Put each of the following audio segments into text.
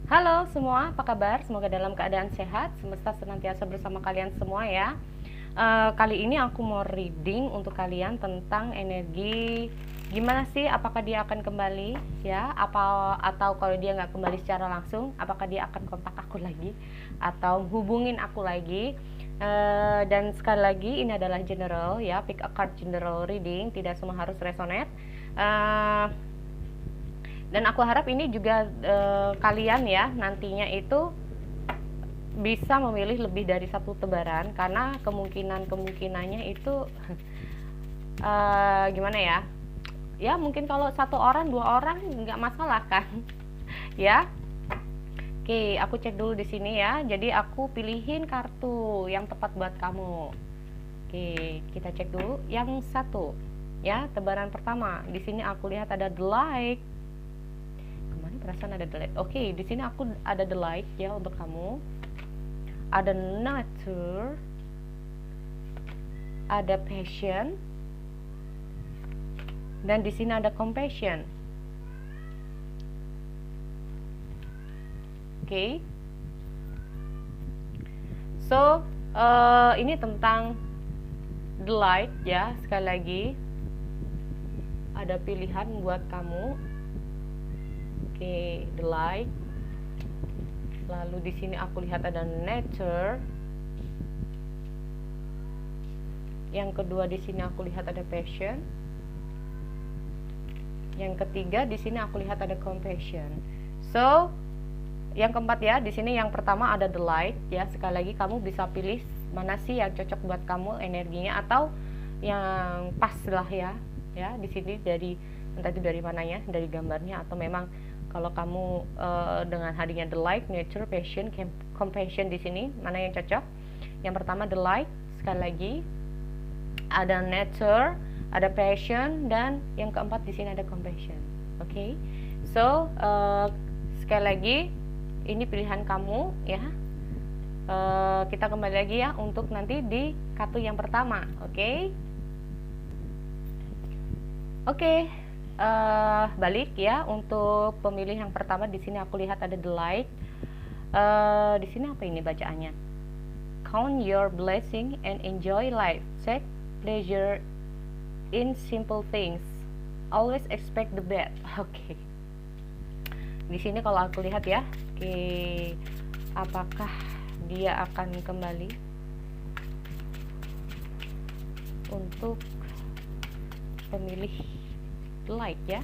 Halo semua, apa kabar? Semoga dalam keadaan sehat, semesta senantiasa bersama kalian semua ya. Kali ini aku mau reading untuk kalian tentang energi. Gimana sih? Apakah dia akan kembali? Ya, atau kalau dia nggak kembali secara langsung, apakah dia akan kontak aku lagi atau hubungin aku lagi? Dan sekali lagi ini adalah general ya, pick a card general reading, tidak semua harus resonate. Dan aku harap ini juga kalian ya nantinya itu bisa memilih lebih dari satu tebaran, karena kemungkinannya itu gimana ya, ya mungkin kalau satu orang dua orang nggak masalah kan. Ya, oke, aku cek dulu di sini ya. Jadi aku pilihin kartu yang tepat buat kamu. Oke, kita cek dulu yang satu ya, tebaran pertama. Di sini aku lihat ada the light. Perasaan ada the light. Oke, di sini aku ada the light ya untuk kamu. Ada nature, ada passion, dan di sini ada compassion. Oke. So, ini tentang the light ya. Sekali lagi ada pilihan buat kamu. Oke, the light. Lalu di sini aku lihat ada nature. Yang kedua di sini aku lihat ada passion. Yang ketiga di sini aku lihat ada compassion. So, yang keempat ya, di sini yang pertama ada the light ya. Sekali lagi kamu bisa pilih mana sih yang cocok buat kamu energinya, atau yang pas lah ya. Ya, di sini dari entah itu dari mananya, dari gambarnya, atau memang kalau kamu dengan hadirnya the light, nature, passion, compassion di sini mana yang cocok? Yang pertama the light, sekali lagi ada nature, ada passion, dan yang keempat di sini ada compassion. Oke, so sekali lagi ini pilihan kamu ya. Kita kembali lagi ya untuk nanti di kartu yang pertama. Oke. Balik ya untuk pemilih yang pertama. Di sini aku lihat ada the light. Di sini apa ini bacaannya? Count your blessing and enjoy life. Take pleasure in simple things. Always expect the best. Oke. Di sini kalau aku lihat ya, apakah dia akan kembali untuk pemilih light ya.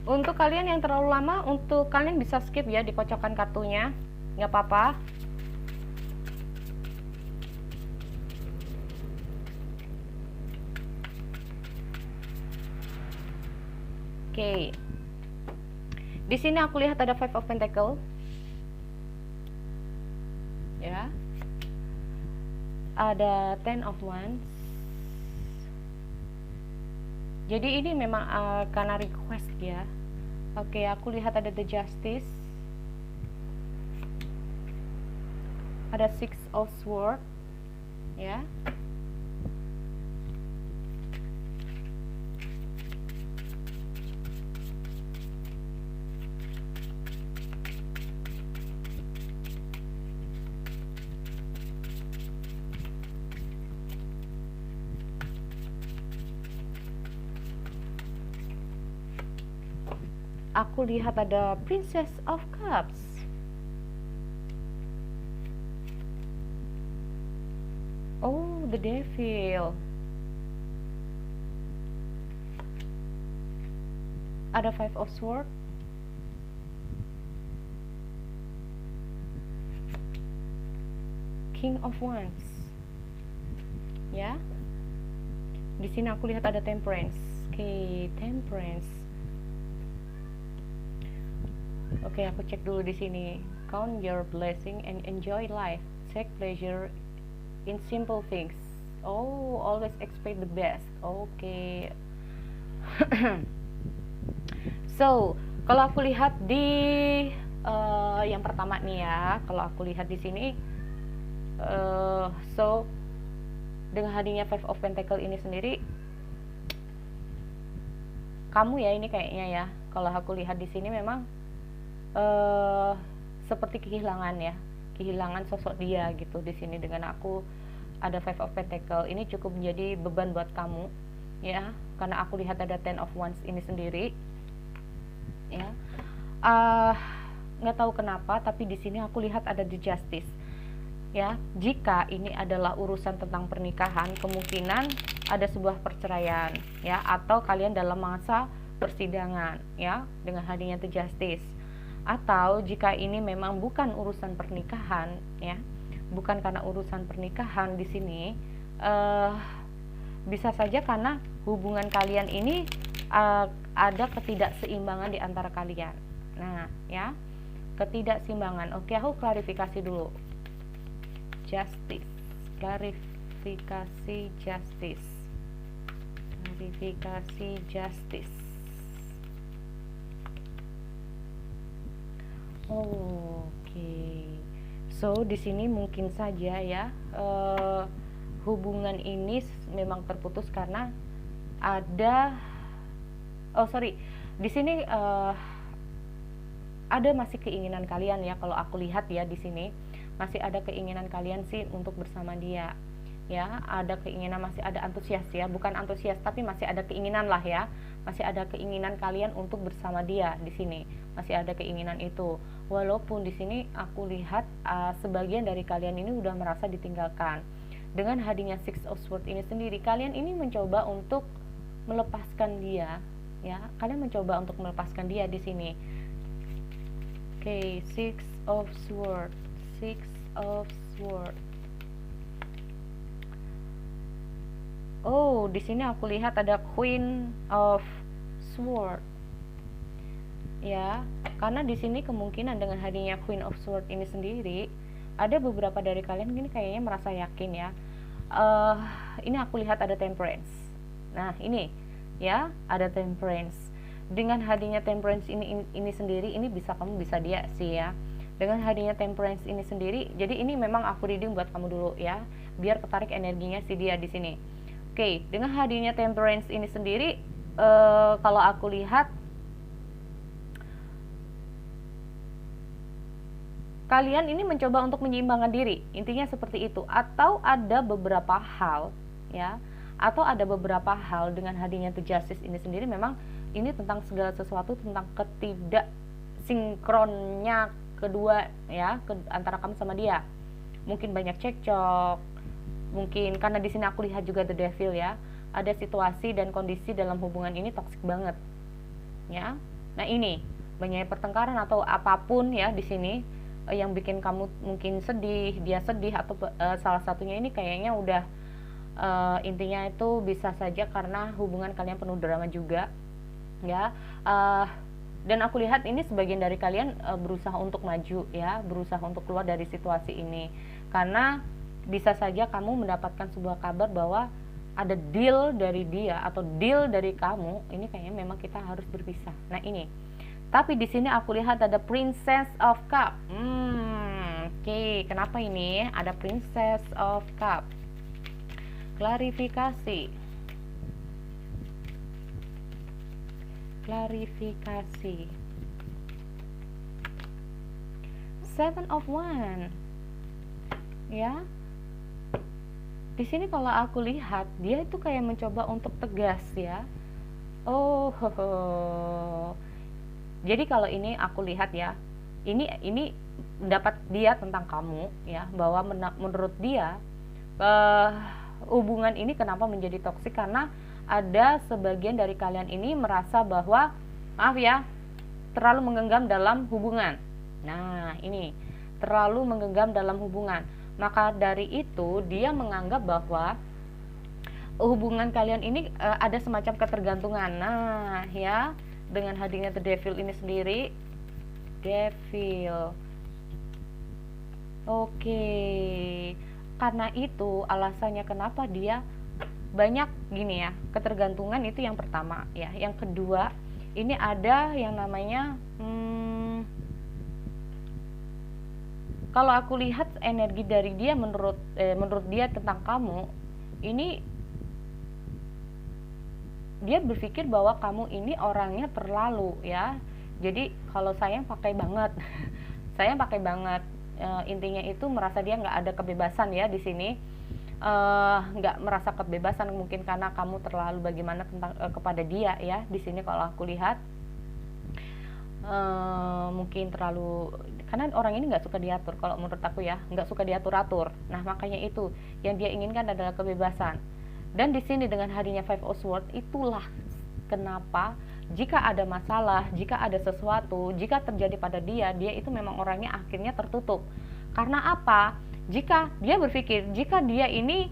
Untuk kalian yang terlalu lama, untuk kalian bisa skip ya dikocokkan kartunya, nggak apa-apa. Oke. Di sini aku lihat ada Five of Pentacle. Ya. Ada Ten of Wands. Jadi ini memang karena request ya. Oke, aku lihat ada the Justice. Ada Six of Swords. Ya. Aku lihat ada Princess of Cups. Oh, the Devil. Ada Five of Swords. King of Wands. Ya. Di sini aku lihat ada Temperance. Oke, Temperance. Oke, aku cek dulu di sini. Count your blessing and enjoy life. Take pleasure in simple things. Oh, always expect the best. Oke. So, kalau aku lihat di yang pertama nih ya, kalau aku lihat di sini, so dengan hadirnya Five of Pentacle ini sendiri, kamu ya ini kayaknya ya, kalau aku lihat di sini memang seperti kehilangan ya, kehilangan sosok dia gitu di sini. Dengan aku ada Five of Pentacle ini cukup menjadi beban buat kamu ya, karena aku lihat ada Ten of Wands ini sendiri ya. Nggak tahu kenapa tapi di sini aku lihat ada The Justice ya. Jika ini adalah urusan tentang pernikahan, kemungkinan ada sebuah perceraian ya, atau kalian dalam masa persidangan ya dengan hadirnya The Justice. Atau jika ini memang bukan urusan pernikahan ya, bukan karena urusan pernikahan di sini, bisa saja karena hubungan kalian ini ada ketidakseimbangan di antara kalian. Nah ya, ketidakseimbangan. Oke, aku klarifikasi dulu. Justice, klarifikasi justice, klarifikasi justice. Oke. So di sini mungkin saja ya hubungan ini memang terputus karena ada di sini ada masih keinginan kalian ya. Kalau aku lihat ya di sini masih ada keinginan kalian sih untuk bersama dia ya, ada keinginan, masih ada antusias ya, bukan antusias tapi masih ada keinginan lah ya, masih ada keinginan kalian untuk bersama dia di sini, masih ada keinginan itu. Walaupun di sini aku lihat sebagian dari kalian ini udah merasa ditinggalkan. Dengan hadirnya Six of Swords ini sendiri, kalian ini mencoba untuk melepaskan dia ya, kalian mencoba untuk melepaskan dia di sini. Oke, Six of Swords, Six of Swords. Oh, di sini aku lihat ada Queen of Swords. Ya, karena di sini kemungkinan dengan hadirnya Queen of Swords ini sendiri, ada beberapa dari kalian ini kayaknya merasa yakin ya. Ini aku lihat ada Temperance. Nah, ini ya, ada Temperance. Dengan hadirnya Temperance ini sendiri, ini kamu bisa dia sih ya. Dengan hadirnya Temperance ini sendiri, jadi ini memang aku reading buat kamu dulu ya, biar ketarik energinya si dia di sini. Oke, dengan hadirnya Temperance ini sendiri, kalau aku lihat kalian ini mencoba untuk menyeimbangkan diri, intinya seperti itu. Atau ada beberapa hal ya, atau ada beberapa hal dengan hadirnya The Justice ini sendiri, memang ini tentang segala sesuatu, tentang ketidaksinkronnya kedua ya, antara kamu sama dia. Mungkin banyak cekcok, mungkin karena di sini aku lihat juga The Devil ya, ada situasi dan kondisi dalam hubungan ini toksik banget ya. Nah ini banyak pertengkaran atau apapun ya di sini yang bikin kamu mungkin sedih, dia sedih, atau salah satunya ini kayaknya udah intinya itu bisa saja karena hubungan kalian penuh drama juga ya. Dan aku lihat ini sebagian dari kalian berusaha untuk maju ya, berusaha untuk keluar dari situasi ini, karena bisa saja kamu mendapatkan sebuah kabar bahwa ada deal dari dia atau deal dari kamu, ini kayaknya memang kita harus berpisah. Nah ini, tapi di sini aku lihat ada Princess of Cup. Oke, kenapa ini ada Princess of Cup? Klarifikasi. Seven of Wands. Ya. Di sini kalau aku lihat dia itu kayak mencoba untuk tegas ya. Jadi kalau ini aku lihat ya, ini dapat dia tentang kamu ya, bahwa menurut dia hubungan ini kenapa menjadi toksik, karena ada sebagian dari kalian ini merasa bahwa maaf ya, terlalu menggenggam dalam hubungan. Nah ini terlalu menggenggam dalam hubungan, maka dari itu dia menganggap bahwa hubungan kalian ini ada semacam ketergantungan. Nah ya, dengan hadirnya The Devil ini sendiri, Devil. Oke. karena itu alasannya kenapa dia banyak gini ya, ketergantungan itu yang pertama ya. Yang kedua, ini ada yang namanya kalau aku lihat energi dari dia menurut dia tentang kamu, ini dia berpikir bahwa kamu ini orangnya terlalu ya. Jadi kalau sayang pakai banget. Sayang pakai banget. Intinya itu merasa dia nggak ada kebebasan ya di sini. Nggak merasa kebebasan mungkin karena kamu terlalu bagaimana tentang kepada dia ya di sini kalau aku lihat. Mungkin terlalu, karena orang ini nggak suka diatur kalau menurut aku ya, nggak suka diatur-atur. Nah makanya itu yang dia inginkan adalah kebebasan. Dan di sini dengan hadirnya Five of Swords, itulah kenapa jika ada masalah, jika ada sesuatu, jika terjadi pada dia itu memang orangnya akhirnya tertutup. Karena apa? Jika dia berpikir, jika dia ini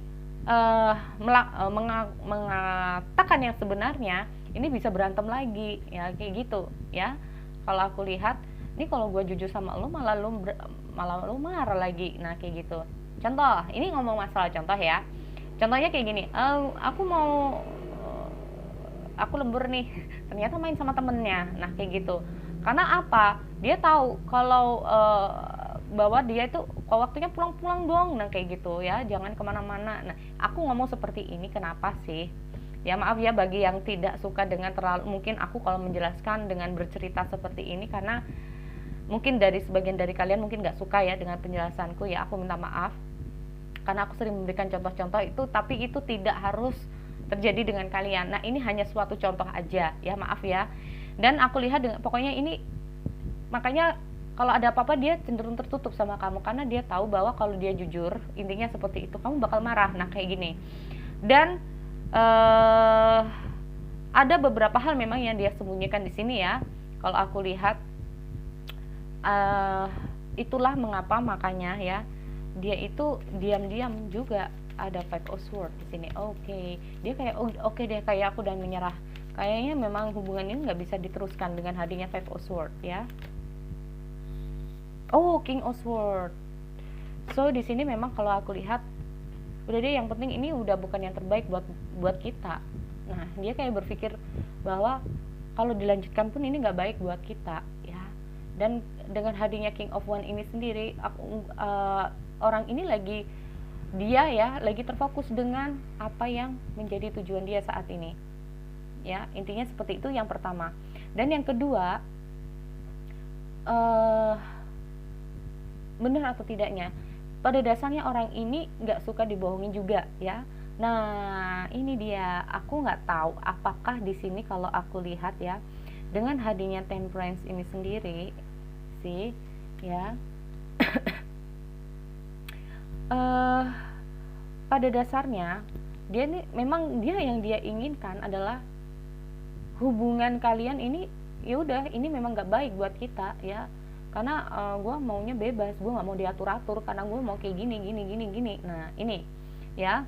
mengatakan yang sebenarnya, ini bisa berantem lagi ya, kayak gitu ya. Kalau aku lihat, ini kalau gue jujur sama lo malah lo marah lagi. Nah kayak gitu. Contoh, ini ngomong masalah contoh ya. Contohnya kayak gini, aku lembur nih, ternyata main sama temennya. Nah kayak gitu. Karena apa? Dia tahu kalau bahwa dia itu kalau waktunya pulang-pulang dong. Nah kayak gitu ya, jangan kemana-mana. Nah aku ngomong seperti ini kenapa sih? Ya maaf ya bagi yang tidak suka dengan terlalu, mungkin aku kalau menjelaskan dengan bercerita seperti ini karena mungkin dari sebagian dari kalian mungkin nggak suka ya dengan penjelasanku ya, aku minta maaf karena aku sering memberikan contoh-contoh itu, tapi itu tidak harus terjadi dengan kalian. Nah ini hanya suatu contoh aja ya, maaf ya. Dan aku lihat pokoknya ini, makanya kalau ada apa-apa dia cenderung tertutup sama kamu karena dia tahu bahwa kalau dia jujur, intinya seperti itu, kamu bakal marah. Nah kayak gini. Dan ada beberapa hal memang yang dia sembunyikan di sini ya. Kalau aku lihat, itulah mengapa makanya ya dia itu diam-diam juga ada Five of Swords di sini. Oke. Dia kayak oke deh, kayak aku dan menyerah. Kayaknya memang hubungan ini nggak bisa diteruskan dengan hadirnya Five of Swords ya. Oh, King of Swords. So di sini memang kalau aku lihat, udah deh, yang penting ini udah bukan yang terbaik buat kita. Nah dia kayak berpikir bahwa kalau dilanjutkan pun ini nggak baik buat kita ya. Dan dengan hadirnya King of Wands ini sendiri, orang ini lagi terfokus dengan apa yang menjadi tujuan dia saat ini ya, intinya seperti itu yang pertama. Dan yang kedua, benar atau tidaknya, pada dasarnya orang ini nggak suka dibohongin juga ya. Nah ini dia, aku nggak tahu apakah di sini kalau aku lihat ya, dengan hadirnya Temperance ini sendiri sih ya, pada dasarnya dia nih memang yang dia inginkan adalah hubungan kalian ini, ya udah ini memang nggak baik buat kita ya. Karena gue maunya bebas, gue nggak mau diatur-atur karena gue mau kayak gini. Nah ini ya,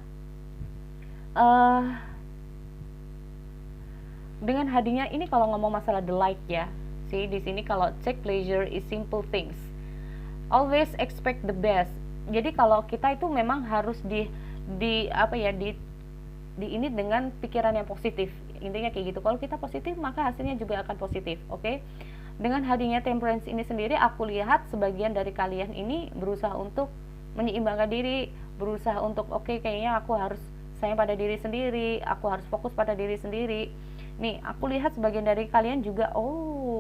dengan hadirnya ini kalau ngomong masalah the light ya, sih di sini kalau take pleasure is simple things, always expect the best. Jadi kalau kita itu memang harus di ini dengan pikiran yang positif, intinya kayak gitu. Kalau kita positif maka hasilnya juga akan positif. Oke? Dengan hadirnya Temperance ini sendiri, aku lihat sebagian dari kalian ini berusaha untuk menyeimbangkan diri, berusaha untuk kayaknya aku harus sayang pada diri sendiri, aku harus fokus pada diri sendiri. Nih aku lihat sebagian dari kalian juga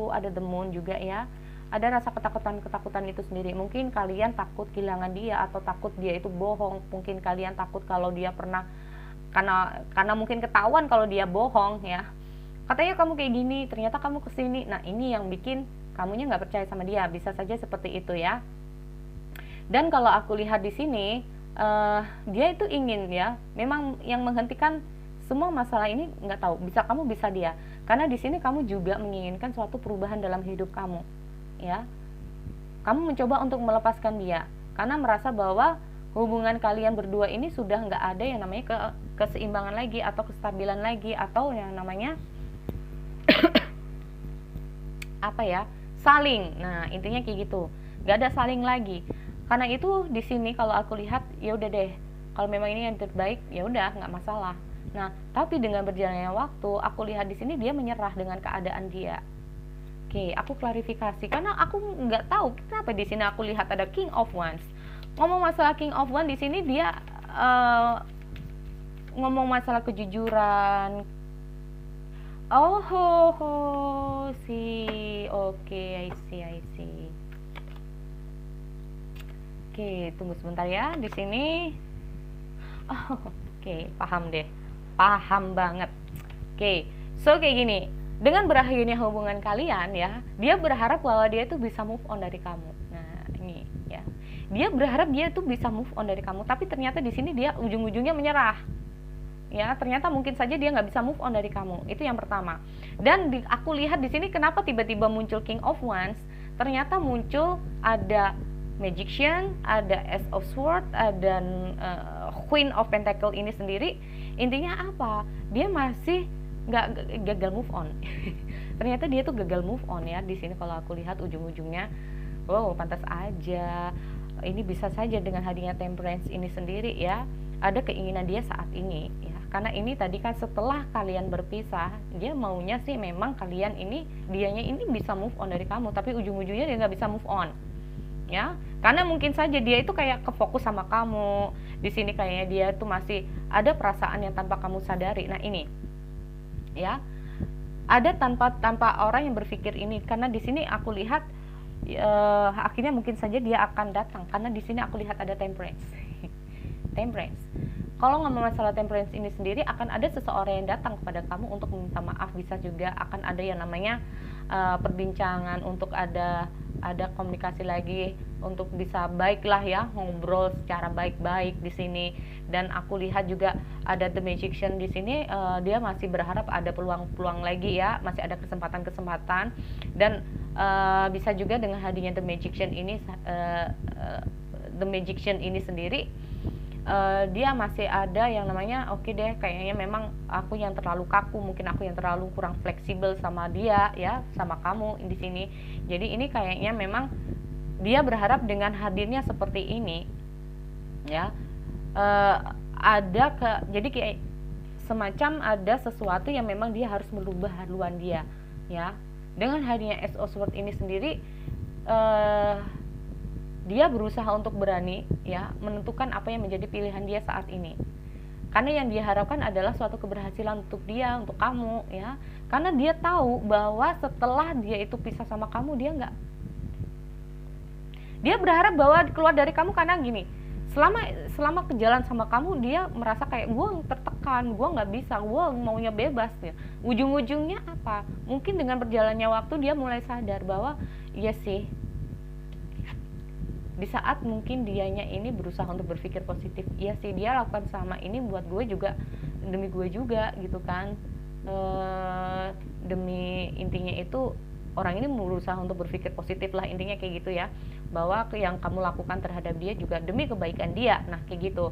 ada the moon juga ya, ada rasa ketakutan itu sendiri. Mungkin kalian takut kehilangan dia, atau takut dia itu bohong. Mungkin kalian takut kalau dia pernah, karena mungkin ketahuan kalau dia bohong ya, katanya kamu kayak gini, ternyata kamu kesini. Nah ini yang bikin kamunya nggak percaya sama dia, bisa saja seperti itu ya. Dan kalau aku lihat di sini, dia itu ingin ya, memang yang menghentikan semua masalah ini, nggak tahu kamu bisa dia, karena di sini kamu juga menginginkan suatu perubahan dalam hidup kamu ya. Kamu mencoba untuk melepaskan dia karena merasa bahwa hubungan kalian berdua ini sudah nggak ada yang namanya keseimbangan lagi, atau kestabilan lagi, atau yang namanya saling. Nah intinya kayak gitu, nggak ada saling lagi. Karena itu di sini kalau aku lihat ya udah deh, kalau memang ini yang terbaik ya udah nggak masalah. Nah, tapi dengan berjalannya waktu, aku lihat di sini dia menyerah dengan keadaan dia. Oke, aku klarifikasi karena aku nggak tahu kenapa di sini aku lihat ada King of Wands. Ngomong masalah King of Wands di sini dia ngomong masalah kejujuran. Oh, see, oke, I see. Oke, tunggu sebentar ya di sini. Oh, oke, paham deh. Paham banget. Oke, so kayak gini. Dengan berakhirnya hubungan kalian ya, dia berharap bahwa dia itu bisa move on dari kamu. Nah, ini ya. Dia berharap dia itu bisa move on dari kamu, tapi ternyata di sini dia ujung-ujungnya menyerah. Ya, ternyata mungkin saja dia nggak bisa move on dari kamu. Itu yang pertama. Dan aku lihat di sini kenapa tiba-tiba muncul King of Wands? Ternyata muncul ada Magician, ada Ace of Swords, ada Queen of Pentacle ini sendiri. Intinya apa? Dia masih nggak gagal move on. Ternyata dia tuh gagal move on ya. Di sini kalau aku lihat ujung-ujungnya, wow, pantas aja. Ini bisa saja dengan hadirnya Temperance ini sendiri ya. Ada keinginan dia saat ini ya. Karena ini tadi kan setelah kalian berpisah, dia maunya sih memang kalian ini, dianya ini bisa move on dari kamu, tapi ujung-ujungnya dia nggak bisa move on. Ya, karena mungkin saja dia itu kayak kefokus sama kamu. Di sini kayaknya dia itu masih ada perasaan yang tanpa kamu sadari. Nah, ini ya. Ada tanpa orang yang berpikir ini, karena di sini aku lihat akhirnya mungkin saja dia akan datang, karena di sini aku lihat ada Temperance. Temperance. Kalau ngomong masalah Temperance ini sendiri, akan ada seseorang yang datang kepada kamu untuk meminta maaf. Bisa juga akan ada yang namanya perbincangan untuk ada komunikasi lagi untuk bisa baiklah ya, ngobrol secara baik-baik di sini. Dan aku lihat juga ada The Magician di sini, dia masih berharap ada peluang-peluang lagi ya, masih ada kesempatan-kesempatan. Dan bisa juga dengan hadirnya The Magician ini sendiri, dia masih ada yang namanya oke deh, kayaknya memang aku yang terlalu kaku, mungkin aku yang terlalu kurang fleksibel sama dia ya, sama kamu di sini. Jadi ini kayaknya memang dia berharap dengan hadirnya seperti ini ya, jadi kayak semacam ada sesuatu yang memang dia harus merubah haluan dia ya. Dengan hadirnya Ace of Swords ini sendiri, dia berusaha untuk berani ya menentukan apa yang menjadi pilihan dia saat ini. Karena yang dia harapkan adalah suatu keberhasilan untuk dia, untuk kamu ya. Karena dia tahu bahwa setelah dia itu pisah sama kamu, dia berharap bahwa keluar dari kamu, karena gini, selama kejalan sama kamu dia merasa kayak gue tertekan, gue nggak bisa, gue maunya bebas ya. Ujung-ujungnya apa? Mungkin dengan berjalannya waktu dia mulai sadar bahwa iya sih, di saat mungkin dianya ini berusaha untuk berpikir positif, iya sih dia lakukan sama ini buat gue juga, demi gue juga gitu kan, demi intinya itu orang ini berusaha untuk berpikir positif lah, intinya kayak gitu ya, bahwa yang kamu lakukan terhadap dia juga demi kebaikan dia. Nah kayak gitu.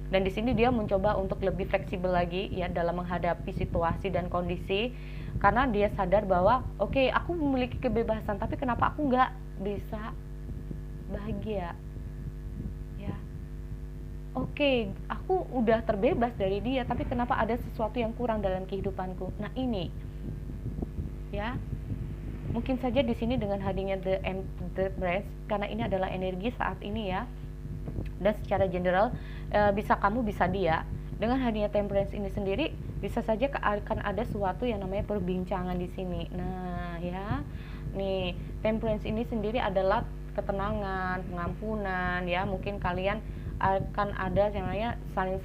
Dan di sini dia mencoba untuk lebih fleksibel lagi ya dalam menghadapi situasi dan kondisi, karena dia sadar bahwa oke, aku memiliki kebebasan, tapi kenapa aku nggak bisa bahagia ya. Oke, aku udah terbebas dari dia, tapi kenapa ada sesuatu yang kurang dalam kehidupanku. Nah ini ya, mungkin saja di sini dengan hadirnya the Empress, karena ini adalah energi saat ini ya, dan secara general kamu bisa dia. Dengan hadirnya Temperance ini sendiri, bisa saja akan ada sesuatu yang namanya perbincangan di sini. Nah ya, nih Temperance ini sendiri adalah ketenangan, pengampunan ya. Mungkin kalian akan ada yang namanya saling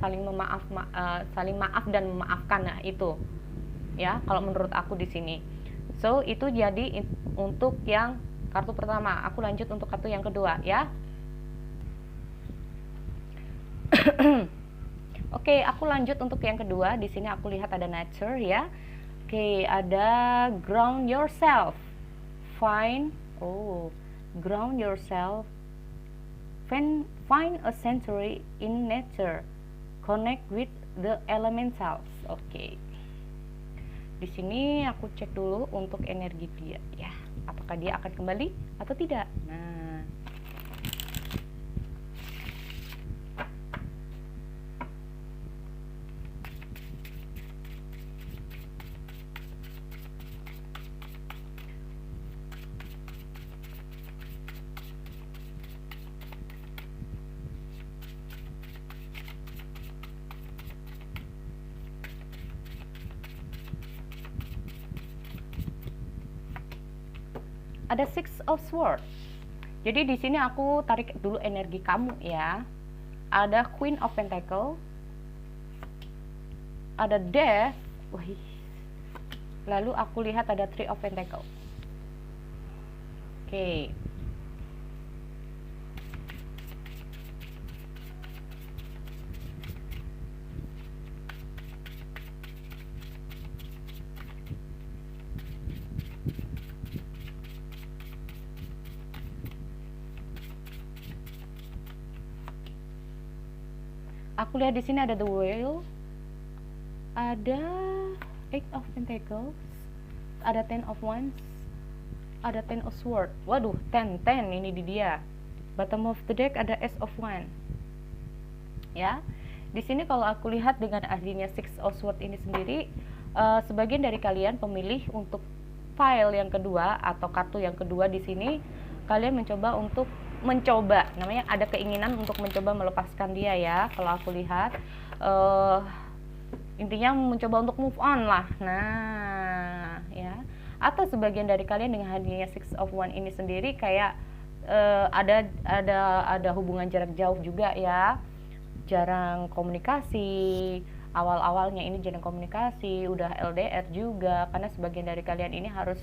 maaf dan memaafkan. Nah itu ya kalau menurut aku di sini. So itu jadi untuk yang kartu pertama. Aku lanjut untuk kartu yang kedua ya. Oke, aku lanjut untuk yang kedua. Di sini aku lihat ada nature ya. Oke, ada ground yourself, ground yourself, find a sanctuary in nature, connect with the elementals. Oke. Di sini aku cek dulu untuk energi dia ya, apakah dia akan kembali atau tidak. Nah, ada Six of Swords. Jadi di sini aku tarik dulu energi kamu ya. Ada Queen of Pentacle, ada Death, lalu aku lihat ada Three of Pentacle. Oke. Aku lihat di sini ada The Wheel, ada Eight of Pentacles, ada Ten of Wands, ada Ten of Swords. Waduh, ten ini di dia. Bottom of the deck ada Ace of Wands. Ya, di sini kalau aku lihat dengan hadirnya Six of Swords ini sendiri, sebagian dari kalian pemilih untuk file yang kedua atau kartu yang kedua di sini, kalian mencoba, namanya ada keinginan untuk mencoba melepaskan dia ya. Kalau aku lihat intinya mencoba untuk move on lah. Nah ya, atau sebagian dari kalian dengan hadirnya Six of Wands ini sendiri kayak ada hubungan jarak jauh juga ya, jarang komunikasi. Awal-awalnya ini jarang komunikasi, udah LDR juga, karena sebagian dari kalian ini harus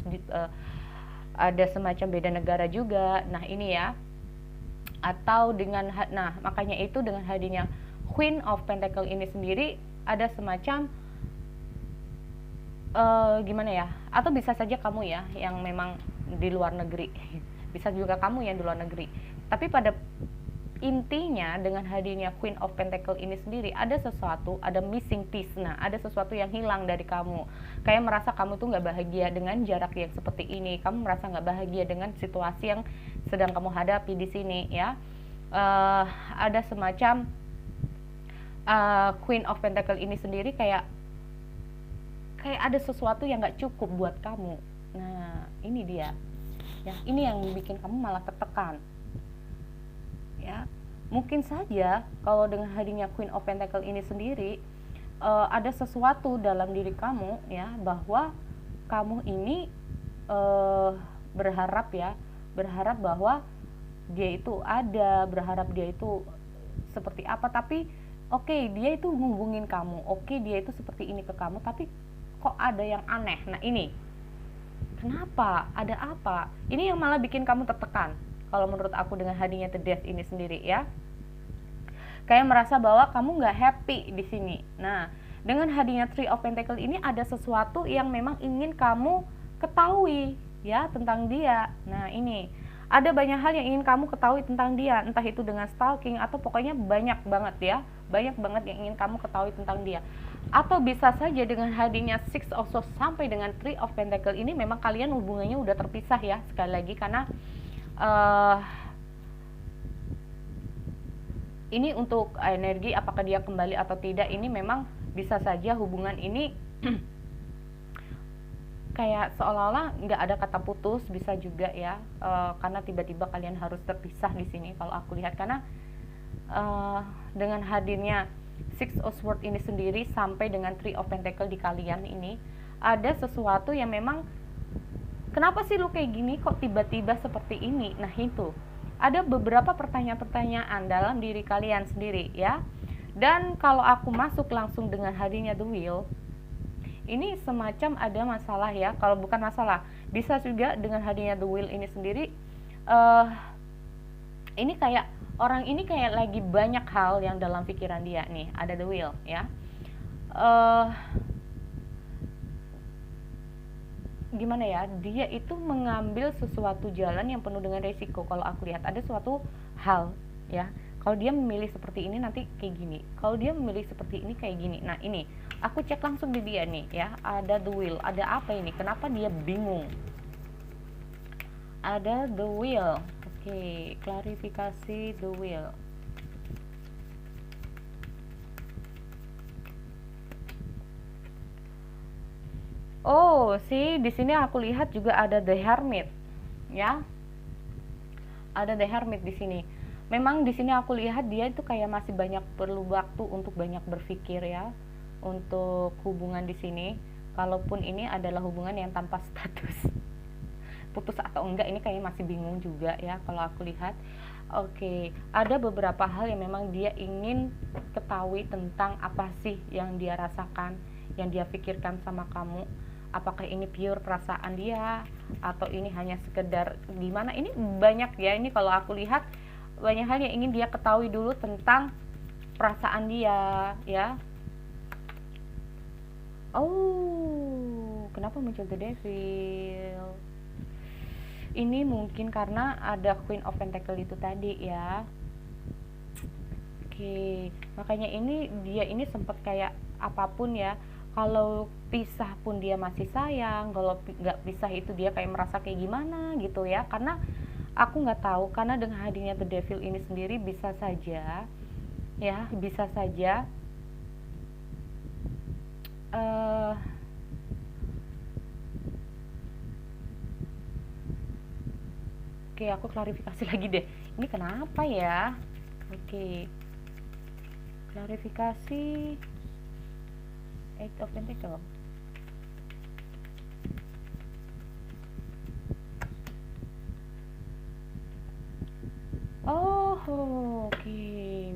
ada semacam beda negara juga. Nah ini ya, atau makanya itu dengan hadirnya Queen of Pentacle ini sendiri ada semacam gimana ya, atau bisa saja kamu ya yang memang di luar negeri, bisa juga kamu yang di luar negeri, tapi pada intinya dengan hadirnya Queen of Pentacle ini sendiri ada sesuatu, ada missing piece. Nah ada sesuatu yang hilang dari kamu, kayak merasa kamu tuh nggak bahagia dengan jarak yang seperti ini, kamu merasa nggak bahagia dengan situasi yang sedang kamu hadapi di sini ya. Ada semacam Queen of Pentacle ini sendiri kayak ada sesuatu yang nggak cukup buat kamu. Nah ini dia ya, ini yang bikin kamu malah tertekan ya. Mungkin saja kalau dengan hadirnya Queen of Pentacle ini sendiri ada sesuatu dalam diri kamu ya, bahwa kamu ini berharap bahwa dia itu ada, berharap dia itu seperti apa, tapi oke, dia itu ngubungin kamu, oke, dia itu seperti ini ke kamu, tapi kok ada yang aneh. Nah ini kenapa, ada apa, ini yang malah bikin kamu tertekan kalau menurut aku dengan hadirnya The Death ini sendiri ya. Kayak merasa bahwa kamu nggak happy di sini. Nah dengan hadirnya Three of Pentacle ini ada sesuatu yang memang ingin kamu ketahui ya tentang dia. Nah ini ada banyak hal yang ingin kamu ketahui tentang dia, entah itu dengan stalking atau pokoknya banyak banget yang ingin kamu ketahui tentang dia. Atau bisa saja dengan hadirnya Six of Swords sampai dengan Three of Pentacle ini memang kalian hubungannya udah terpisah ya, sekali lagi karena ini untuk energi apakah dia kembali atau tidak, ini memang bisa saja hubungan ini kayak seolah-olah nggak ada kata putus, bisa juga ya, karena tiba-tiba kalian harus terpisah di sini kalau aku lihat, karena dengan hadirnya Six of Swords ini sendiri sampai dengan Three of Pentacle di kalian ini ada sesuatu yang memang kenapa sih lu kayak gini, kok tiba-tiba seperti ini. Nah itu ada beberapa pertanyaan-pertanyaan dalam diri kalian sendiri ya. Dan kalau aku masuk langsung dengan hadirnya The Wheel, ini semacam ada masalah ya. Kalau bukan masalah, bisa juga dengan hadirnya The Wheel ini sendiri, ini kayak orang ini kayak lagi banyak hal yang dalam pikiran dia nih. Ada The Wheel ya. Gimana ya, dia itu mengambil sesuatu jalan yang penuh dengan resiko. Kalau aku lihat ada suatu hal ya, kalau dia memilih seperti ini nanti kayak gini, kalau dia memilih seperti ini kayak gini. Nah ini aku cek langsung di dia nih ya, ada The Wheel, ada apa ini, kenapa dia bingung. Ada The Wheel. Oke, klarifikasi The Wheel. Oh, sih di sini aku lihat juga ada The Hermit, ya. Ada The Hermit di sini. Memang di sini aku lihat dia itu kayak masih banyak perlu waktu untuk banyak berpikir ya, untuk hubungan di sini. Kalaupun ini adalah hubungan yang tanpa status, putus atau enggak, ini kayaknya masih bingung juga ya kalau aku lihat. Oke, ada beberapa hal yang memang dia ingin ketahui tentang apa sih yang dia rasakan, yang dia pikirkan sama kamu. Apakah ini pure perasaan dia atau ini hanya sekedar gimana? Ini banyak ya, ini kalau aku lihat banyak hal yang ingin dia ketahui dulu tentang perasaan dia ya. Oh, kenapa muncul The Devil? Ini mungkin karena ada Queen of Pentacle itu tadi ya. Oke, makanya dia ini sempat kayak apapun ya. Kalau pisah pun dia masih sayang. Kalau nggak pisah itu dia kayak merasa kayak gimana gitu ya. Karena aku nggak tahu, karena dengan hadirnya The Devil ini sendiri bisa saja ya, bisa saja Oke, aku klarifikasi lagi deh. Ini kenapa ya? Oke. Klarifikasi Eight of Pentacle. Oh, oke.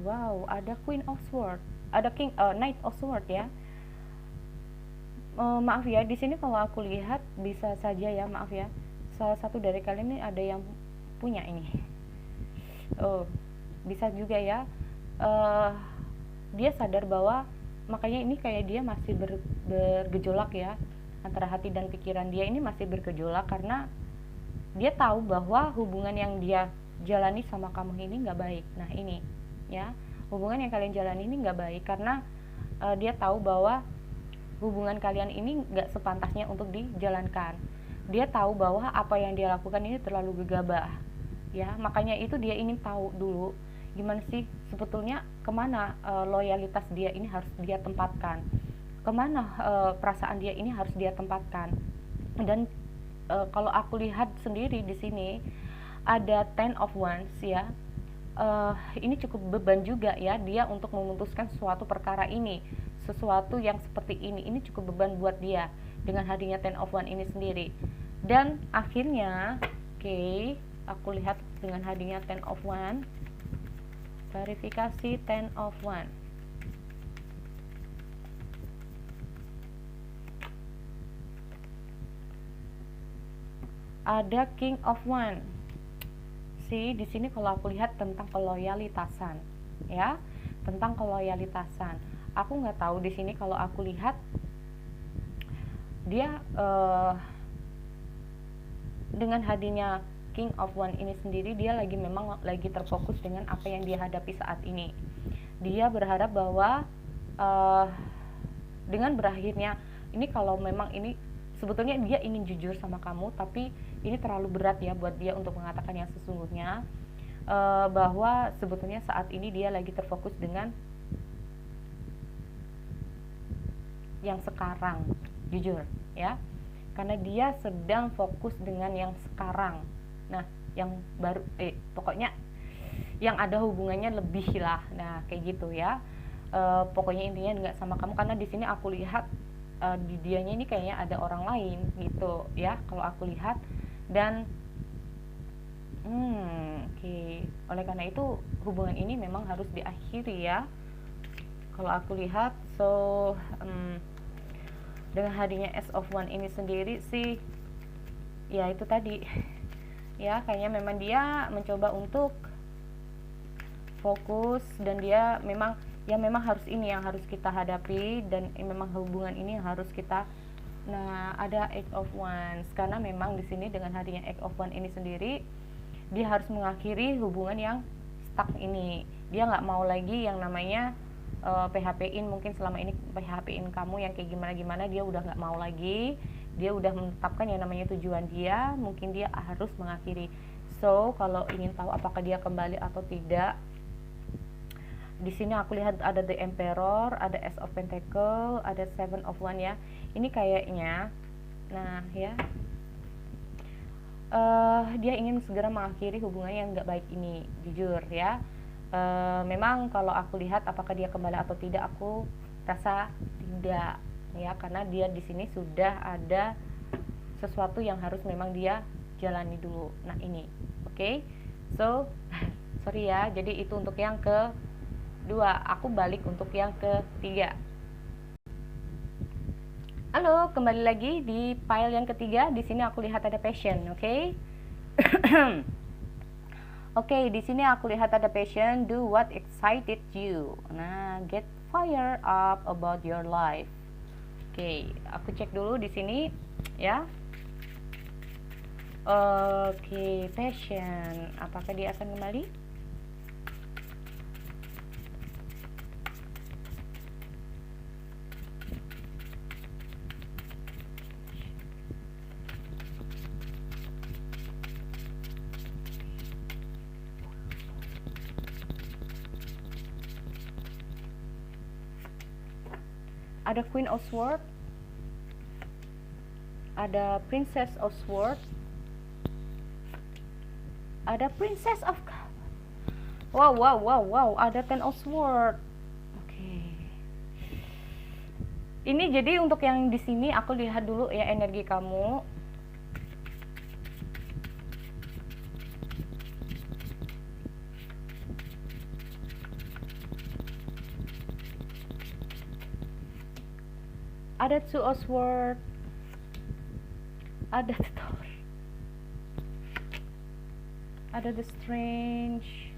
Wow, ada Queen of Swords. Ada Knight of Swords ya. Maaf ya, di sini kalau aku lihat bisa saja ya, maaf ya. Salah satu dari kalian ini ada yang punya ini. Oh, bisa juga ya. Dia sadar bahwa makanya ini kayak dia masih bergejolak ya, antara hati dan pikiran dia ini masih bergejolak karena dia tahu bahwa hubungan yang dia jalani sama kamu ini nggak baik. Nah ini ya, hubungan yang kalian jalani ini nggak baik karena dia tahu bahwa hubungan kalian ini nggak sepantasnya untuk dijalankan. Dia tahu bahwa apa yang dia lakukan ini terlalu gegabah ya, makanya itu dia ingin tahu dulu gimana sih sebetulnya kemana loyalitas dia ini harus dia tempatkan, kemana perasaan dia ini harus dia tempatkan. Dan kalau aku lihat sendiri di sini ada Ten of Wands ya, ini cukup beban juga ya dia untuk memutuskan suatu perkara ini, sesuatu yang seperti ini cukup beban buat dia dengan hadirnya Ten of Wands ini sendiri. Dan akhirnya aku lihat dengan hadirnya Ten of Wands, verifikasi Ten of Wands. Ada King of Wands. Di sini kalau aku lihat tentang keloyalitasan, ya, tentang keloyalitasan. Aku nggak tahu di sini kalau aku lihat dia dengan hadirnya King of Wands ini sendiri, dia memang lagi terfokus dengan apa yang dia hadapi saat ini. Dia berharap bahwa dengan berakhirnya ini, kalau memang ini sebetulnya dia ingin jujur sama kamu, tapi ini terlalu berat ya buat dia untuk mengatakan yang sesungguhnya, bahwa sebetulnya saat ini dia lagi terfokus dengan yang sekarang, jujur ya, karena dia sedang fokus dengan yang sekarang. Nah, yang baru pokoknya yang ada hubungannya lebih lah, nah kayak gitu ya. Pokoknya intinya nggak sama kamu, karena di sini aku lihat di dianya ini kayaknya ada orang lain gitu ya kalau aku lihat. Dan oleh karena itu hubungan ini memang harus diakhiri ya kalau aku lihat. Dengan hadirnya Ace of Wands ini sendiri sih ya itu tadi ya, kayaknya memang dia mencoba untuk fokus, dan dia memang harus ini yang harus kita hadapi, dan memang hubungan ini yang harus kita. Nah, ada Eight of Wands karena memang di sini dengan hadirnya Eight of Wands ini sendiri dia harus mengakhiri hubungan yang stuck ini. Dia nggak mau lagi yang namanya PHP-in, mungkin selama ini PHP-in kamu yang kayak gimana-gimana, dia udah nggak mau lagi. Dia udah menetapkan yang namanya tujuan dia, mungkin dia harus mengakhiri. So, kalau ingin tahu apakah dia kembali atau tidak, di sini aku lihat ada The Emperor, ada Ace of Pentacle, ada Seven of Wands ya. Ini kayaknya, nah ya, dia ingin segera mengakhiri hubungan yang nggak baik ini, jujur ya. Memang kalau aku lihat apakah dia kembali atau tidak, aku rasa tidak ya, karena dia di sini sudah ada sesuatu yang harus memang dia jalani dulu. Nah ini, oke. So sorry ya, jadi itu untuk yang kedua. Aku balik untuk yang ketiga. Halo, kembali lagi di file yang ketiga. Di sini aku lihat ada passion, oke? Oke, di sini aku lihat ada passion. Do what excited you. Nah, get fired up about your life. Oke, aku cek dulu di sini, ya. Oke, passion. Apakah dia akan kembali? Ada Queen of Swords, ada Princess of Swords, ada Princess of Cups. Wow, ada Ten of Swords. Oke. Ini jadi untuk yang di sini aku lihat dulu ya energi kamu. Ada Two of Swords, ada The Tower, ada The Strange,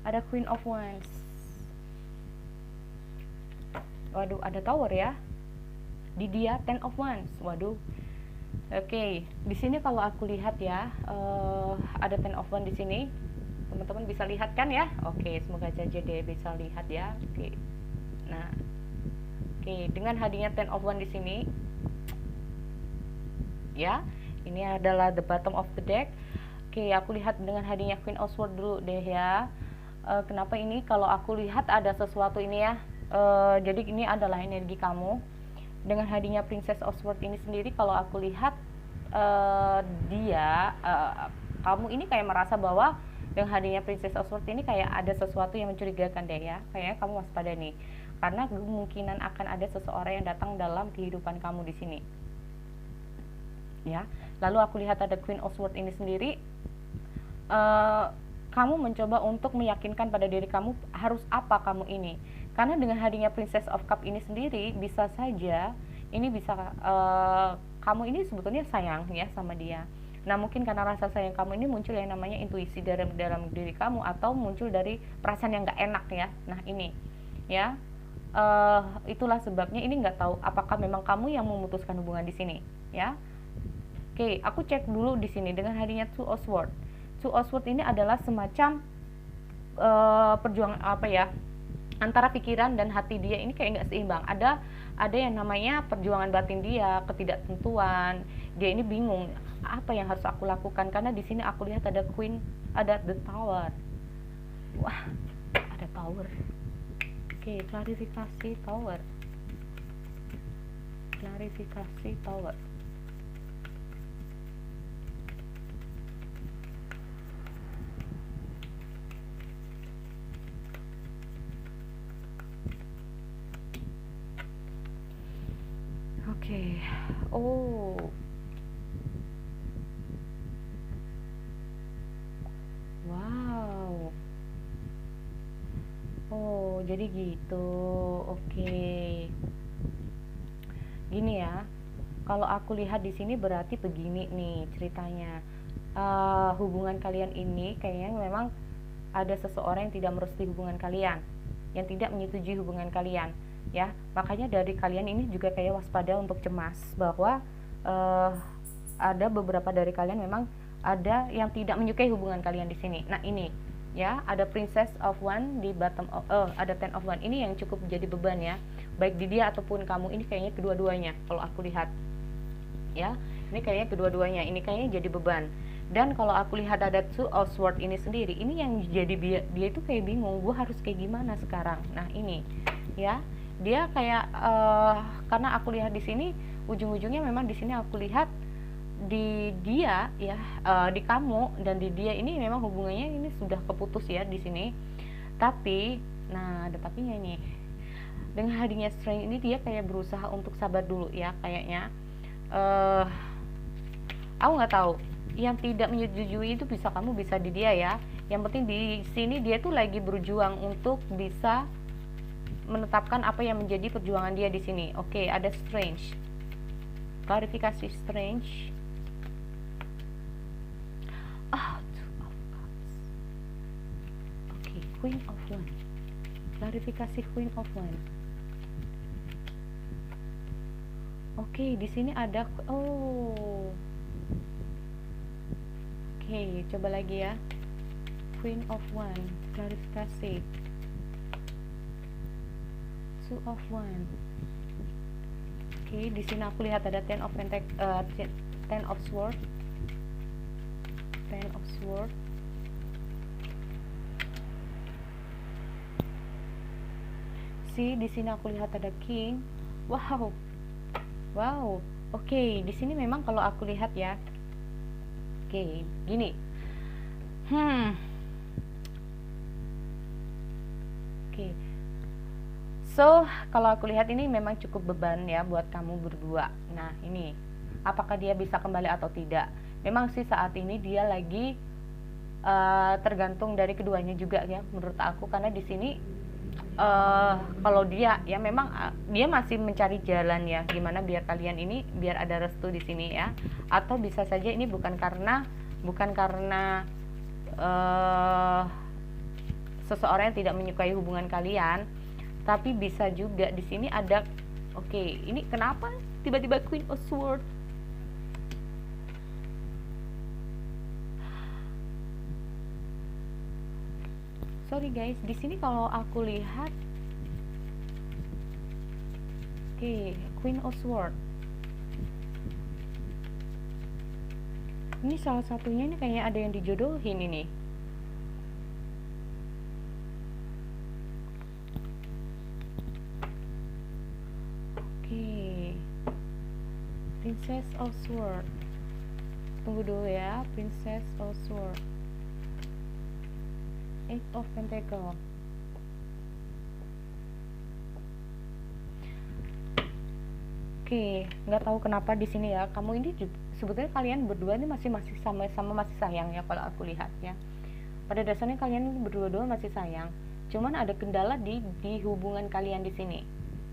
ada Queen of Wands. Waduh, ada Tower ya. Di dia Ten of Wands. Waduh. Oke, di sini kalau aku lihat ya, ada Ten of Wands di sini. Teman-teman bisa lihat kan ya? Oke, semoga saja dia bisa lihat ya. Oke. Nah, oke, dengan hadirnya Ten of Wands di sini, ya, ini adalah the bottom of the deck. Oke, aku lihat dengan hadirnya Queen of Swords dulu deh ya. Kenapa ini? Kalau aku lihat ada sesuatu ini ya. Jadi ini adalah energi kamu. Dengan hadirnya Princess of Swords ini sendiri, kalau aku lihat kamu ini kayak merasa bahwa dengan hadirnya Princess of Swords ini kayak ada sesuatu yang mencurigakan deh ya. Kayaknya kamu waspada nih. Karena kemungkinan akan ada seseorang yang datang dalam kehidupan kamu di sini. Ya. Lalu aku lihat ada Queen of Swords ini sendiri. Kamu mencoba untuk meyakinkan pada diri kamu harus apa kamu ini. Karena dengan hadirnya Princess of Cup ini sendiri, bisa saja ini bisa kamu ini sebetulnya sayang ya sama dia. Nah, mungkin karena rasa sayang kamu ini muncul yang namanya intuisi dalam diri kamu, atau muncul dari perasaan yang nggak enak ya. Nah, ini ya. Itulah sebabnya ini nggak tahu apakah memang kamu yang memutuskan hubungan di sini ya. Oke, aku cek dulu di sini dengan hadirnya Two of Swords. Two of Swords ini adalah semacam perjuangan apa ya, antara pikiran dan hati dia ini kayak nggak seimbang. Ada yang namanya perjuangan batin dia, ketidaktentuan. Dia ini bingung apa yang harus aku lakukan, karena di sini aku lihat ada Queen, ada The Tower. Wah, ada Tower. Oke, klarifikasi Tower. Klarifikasi Tower. Oke. Oh. Wow. Oh, jadi gitu. Oke. Gini ya. Kalau aku lihat di sini berarti begini nih ceritanya. Hubungan kalian ini kayaknya memang ada seseorang yang tidak merestui hubungan kalian, yang tidak menyetujui hubungan kalian. Ya, makanya dari kalian ini juga kayak waspada untuk cemas bahwa ada beberapa dari kalian memang ada yang tidak menyukai hubungan kalian di sini. Nah, ini ya, ada Princess of Wands di bottom of, ada Ten of Wands ini yang cukup jadi beban ya, baik di dia ataupun kamu. Ini kayaknya kedua-duanya kalau aku lihat ya, ini kayaknya kedua-duanya ini kayaknya jadi beban. Dan kalau aku lihat ada Two of Swords ini sendiri, ini yang jadi dia itu kayak bingung, gue harus kayak gimana sekarang. Nah, ini ya, dia kayak karena aku lihat di sini ujung-ujungnya memang di sini aku lihat di dia ya, di kamu dan di dia ini memang hubungannya ini sudah keputus ya di sini. Tapi nah, ada tapinya nih. Dengan hadirnya Strange ini dia kayak berusaha untuk sabar dulu ya kayaknya. Aku nggak tahu, yang tidak menyetujui itu bisa di dia ya. Yang penting di sini dia tuh lagi berjuang untuk bisa menetapkan apa yang menjadi perjuangan dia di sini. Oke, ada strange. Klarifikasi strange. Two of Cups. Oke, Queen of One. Klarifikasi Queen of One. Oke, di sini ada Oke, coba lagi ya. Queen of One, klarifikasi. Two of One. Oke, di sini aku lihat ada Ten of Sword. Ten of Sword. Di sini aku lihat ada King. Wow. Oke, di sini memang kalau aku lihat ya. Oke, gini. Oke. So, kalau aku lihat ini memang cukup beban ya buat kamu berdua. Nah, ini apakah dia bisa kembali atau tidak? Memang sih saat ini dia lagi tergantung dari keduanya juga ya menurut aku, karena di sini kalau dia ya memang dia masih mencari jalan ya gimana biar kalian ini biar ada restu di sini ya. Atau bisa saja ini bukan karena seseorang yang tidak menyukai hubungan kalian, tapi bisa juga di sini ada ini kenapa tiba-tiba Queen of Swords? Sorry guys, di sini kalau aku lihat Queen of Swords. Ini salah satunya ini kayaknya ada yang dijodohin ini. Princess of Swords. Tunggu dulu ya, Princess of Swords. Eight of Pentacles. Nggak tahu kenapa di sini ya. Kamu ini juga, sebetulnya kalian berdua ini masih sama-sama masih sayang ya kalau aku lihat ya. Pada dasarnya kalian berdua masih sayang. Cuman ada kendala di hubungan kalian di sini.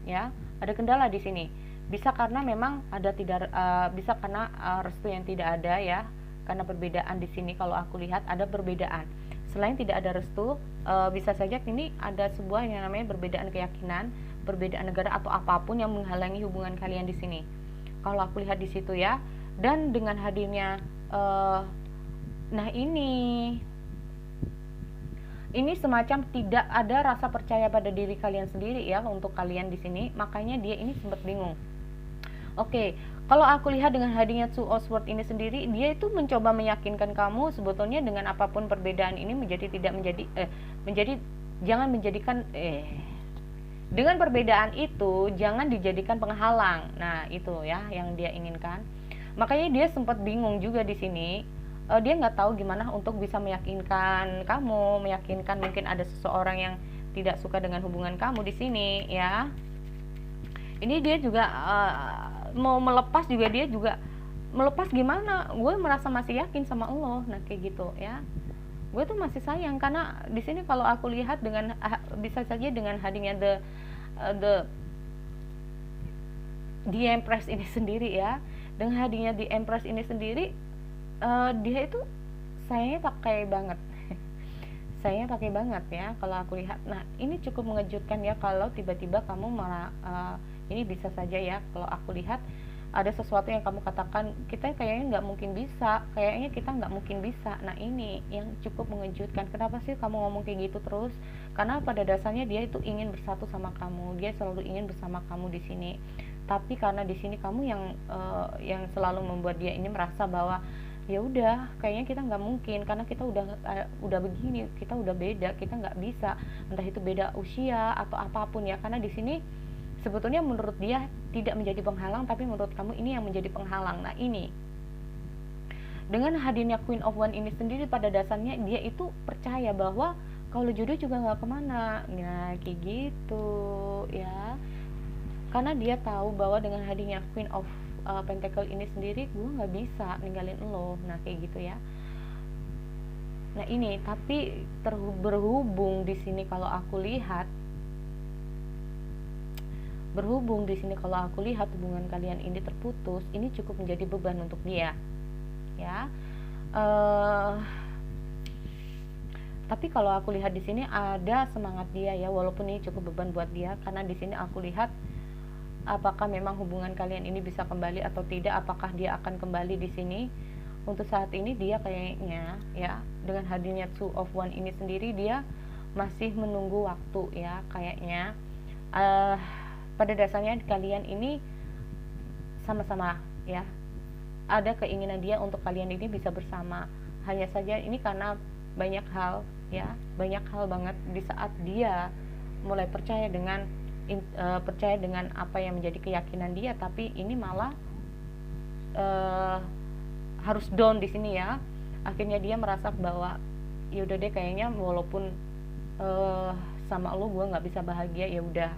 Ya, ada kendala di sini. Bisa karena memang bisa karena restu yang tidak ada ya. Karena perbedaan di sini kalau aku lihat ada perbedaan. Selain tidak ada restu, bisa saja ini ada sebuah yang namanya perbedaan keyakinan, perbedaan negara atau apapun yang menghalangi hubungan kalian di sini. Kalau aku lihat di situ ya. Dan dengan hadirnya ini semacam tidak ada rasa percaya pada diri kalian sendiri ya untuk kalian di sini, makanya dia ini sempat bingung. Kalau aku lihat dengan hadirnya Two of Swords ini sendiri, dia itu mencoba meyakinkan kamu sebetulnya dengan apapun perbedaan ini dengan perbedaan itu jangan dijadikan penghalang. Nah, itu ya yang dia inginkan. Makanya dia sempat bingung juga di sini. Dia nggak tahu gimana untuk bisa meyakinkan kamu, meyakinkan mungkin ada seseorang yang tidak suka dengan hubungan kamu di sini ya. Ini dia juga mau melepas juga, dia juga melepas gimana? Gue merasa masih yakin sama Allah. Nah, kayak gitu ya. Gue tuh masih sayang karena di sini kalau aku lihat dengan bisa saja dengan hadirnya the Empress ini sendiri ya. Dengan hadirnya the Empress ini sendiri, dia itu sayangnya pakai banget. Sayangnya pakai banget ya kalau aku lihat. Nah, ini cukup mengejutkan ya kalau tiba-tiba kamu ini bisa saja ya kalau aku lihat ada sesuatu yang kamu katakan kita kayaknya nggak mungkin bisa, kayaknya kita nggak mungkin bisa. Nah, ini yang cukup mengejutkan. Kenapa sih kamu ngomong kayak gitu terus? Karena pada dasarnya dia itu ingin bersatu sama kamu, dia selalu ingin bersama kamu di sini. Tapi karena di sini kamu yang selalu membuat dia ini merasa bahwa ya udah kayaknya kita nggak mungkin karena kita udah begini, kita udah beda, kita nggak bisa, entah itu beda usia atau apapun ya. Karena di sini sebetulnya menurut dia tidak menjadi penghalang, tapi menurut kamu ini yang menjadi penghalang. Nah, ini dengan hadirnya Queen of One ini sendiri pada dasarnya dia itu percaya bahwa kalau jodoh juga nggak kemana. Nah, kayak gitu ya. Karena dia tahu bahwa dengan hadirnya Queen of pentacle ini sendiri, gue nggak bisa ninggalin lo. Nah kayak gitu ya. Nah ini tapi berhubung di sini kalau aku lihat hubungan kalian ini terputus, ini cukup menjadi beban untuk dia ya. Tapi kalau aku lihat di sini ada semangat dia ya, walaupun ini cukup beban buat dia, karena di sini aku lihat apakah memang hubungan kalian ini bisa kembali atau tidak, apakah dia akan kembali di sini. Untuk saat ini dia kayaknya ya, dengan hadirnya Two of Wands ini sendiri, dia masih menunggu waktu ya kayaknya. Pada dasarnya kalian ini sama-sama ya, ada keinginan dia untuk kalian ini bisa bersama. Hanya saja ini karena banyak hal ya, banyak hal banget di saat dia mulai percaya dengan apa yang menjadi keyakinan dia, tapi ini malah harus down di sini ya. Akhirnya dia merasa bahwa yaudah deh, kayaknya walaupun sama lo gue nggak bisa bahagia, ya udah.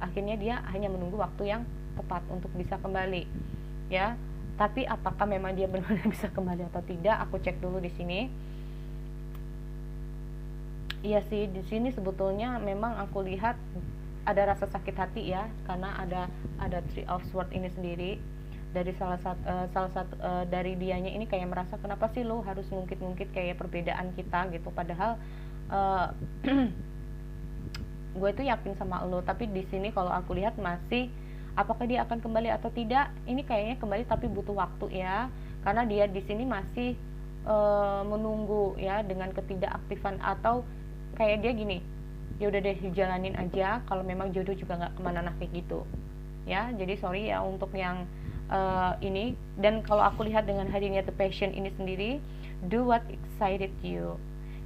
Akhirnya dia hanya menunggu waktu yang tepat untuk bisa kembali ya. Tapi apakah memang dia benar-benar bisa kembali atau tidak, aku cek dulu di sini. Iya sih, di sini sebetulnya memang aku lihat ada rasa sakit hati ya, karena ada Three of Swords ini sendiri. Dari salah satu dari dianya ini kayak merasa, kenapa sih lo harus ngungkit-ngungkit kayak perbedaan kita gitu, padahal gue itu yakin sama lo. Tapi di sini kalau aku lihat masih, apakah dia akan kembali atau tidak, ini kayaknya kembali tapi butuh waktu ya, karena dia di sini masih menunggu ya, dengan ketidakaktifan, atau kayak dia gini, ya udah deh jalanin aja, kalau memang jodoh juga nggak kemana, nah kayak gitu ya. Jadi sorry ya untuk yang ini. Dan kalau aku lihat dengan hadirnya The Passion ini sendiri, do what excited you.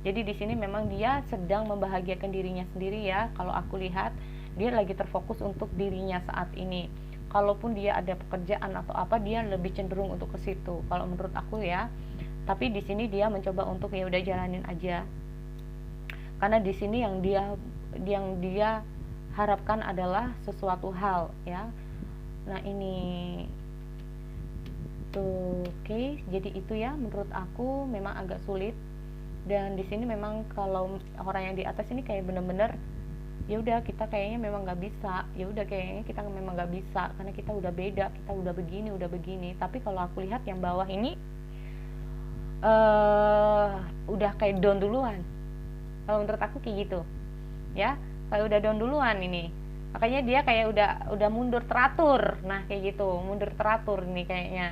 Jadi di sini memang dia sedang membahagiakan dirinya sendiri ya. Kalau aku lihat dia lagi terfokus untuk dirinya saat ini. Kalaupun dia ada pekerjaan atau apa, dia lebih cenderung untuk ke situ kalau menurut aku ya. Tapi di sini dia mencoba untuk ya udah jalanin aja. Karena di sini yang dia harapkan adalah sesuatu hal ya. Nah ini tuh, oke. Jadi itu ya, menurut aku memang agak sulit. Dan di sini memang kalau orang yang di atas ini kayak bener-bener ya udah, kita kayaknya memang nggak bisa, ya udah kayaknya kita memang nggak bisa karena kita udah beda, kita udah begini. Tapi kalau aku lihat yang bawah ini udah kayak down duluan. Kalau menurut aku kayak gitu ya, kayak udah down duluan ini. Makanya dia kayak udah mundur teratur. Nah kayak gitu, mundur teratur nih kayaknya.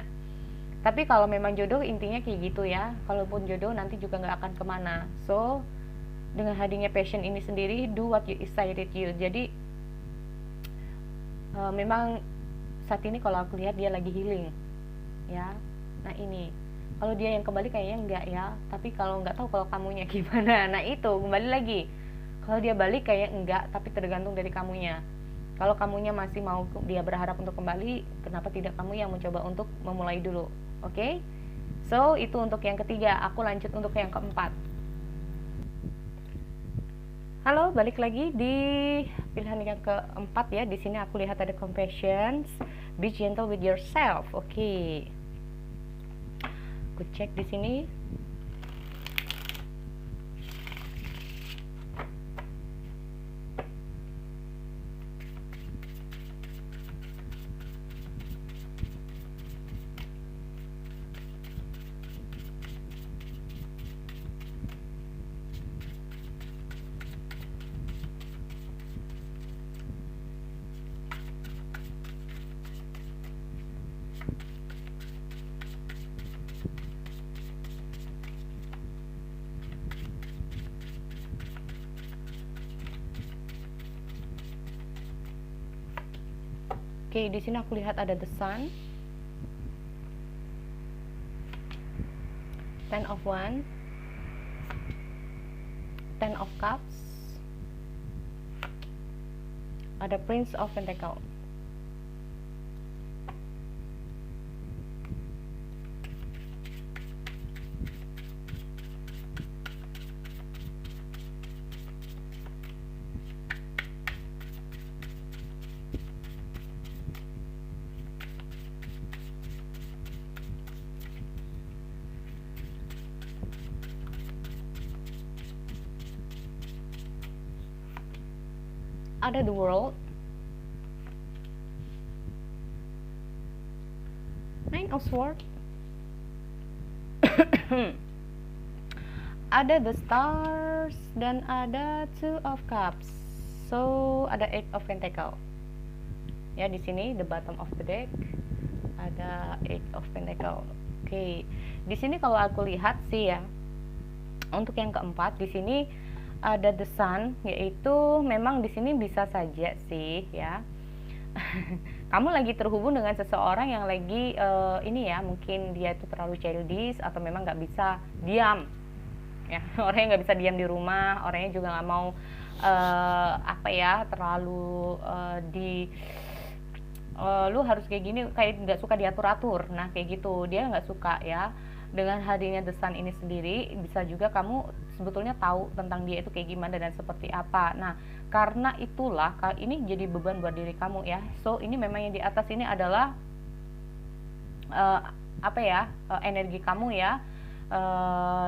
Tapi kalau memang jodoh intinya kayak gitu ya, kalaupun jodoh nanti juga nggak akan kemana. So dengan hadirnya Passion ini sendiri, do what you excited you. Jadi memang saat ini kalau aku lihat dia lagi healing ya. Nah ini kalau dia yang kembali kayaknya enggak ya, tapi kalau nggak tahu kalau kamunya gimana. Nah itu kembali lagi, kalau dia balik kayak enggak, tapi tergantung dari kamunya. Kalau kamunya masih mau dia berharap untuk kembali, kenapa tidak kamu yang mencoba untuk memulai dulu. Oke? So itu untuk yang ketiga. Aku lanjut untuk yang keempat. Halo, balik lagi di pilihan yang keempat ya. Di sini aku lihat ada compassion, be gentle with yourself. Oke. Aku cek di sini. Oke, di sini aku lihat ada the sun, ten of wands, ten of cups, ada prince of pentacles. ada the world, nine of swords, ada the stars, dan ada two of cups. So ada eight of pentacle. Ya, di sini the bottom of the deck ada eight of pentacle. Oke. Di sini kalau aku lihat sih ya, untuk yang keempat di sini ada the sun, yaitu memang di sini bisa saja sih ya. Kamu lagi terhubung dengan seseorang yang lagi ini ya, mungkin dia itu terlalu childish atau memang nggak bisa diam ya. Orangnya nggak bisa diam di rumah, orangnya juga nggak mau apa ya, terlalu lu harus kayak gini, kayak nggak suka diatur-atur. Nah kayak gitu, dia nggak suka ya. Dengan hadirnya the sun ini sendiri, bisa juga kamu sebetulnya tahu tentang dia itu kayak gimana dan seperti apa. Nah karena itulah ini jadi beban buat diri kamu ya. So ini memang yang di atas ini adalah apa ya, energi kamu ya.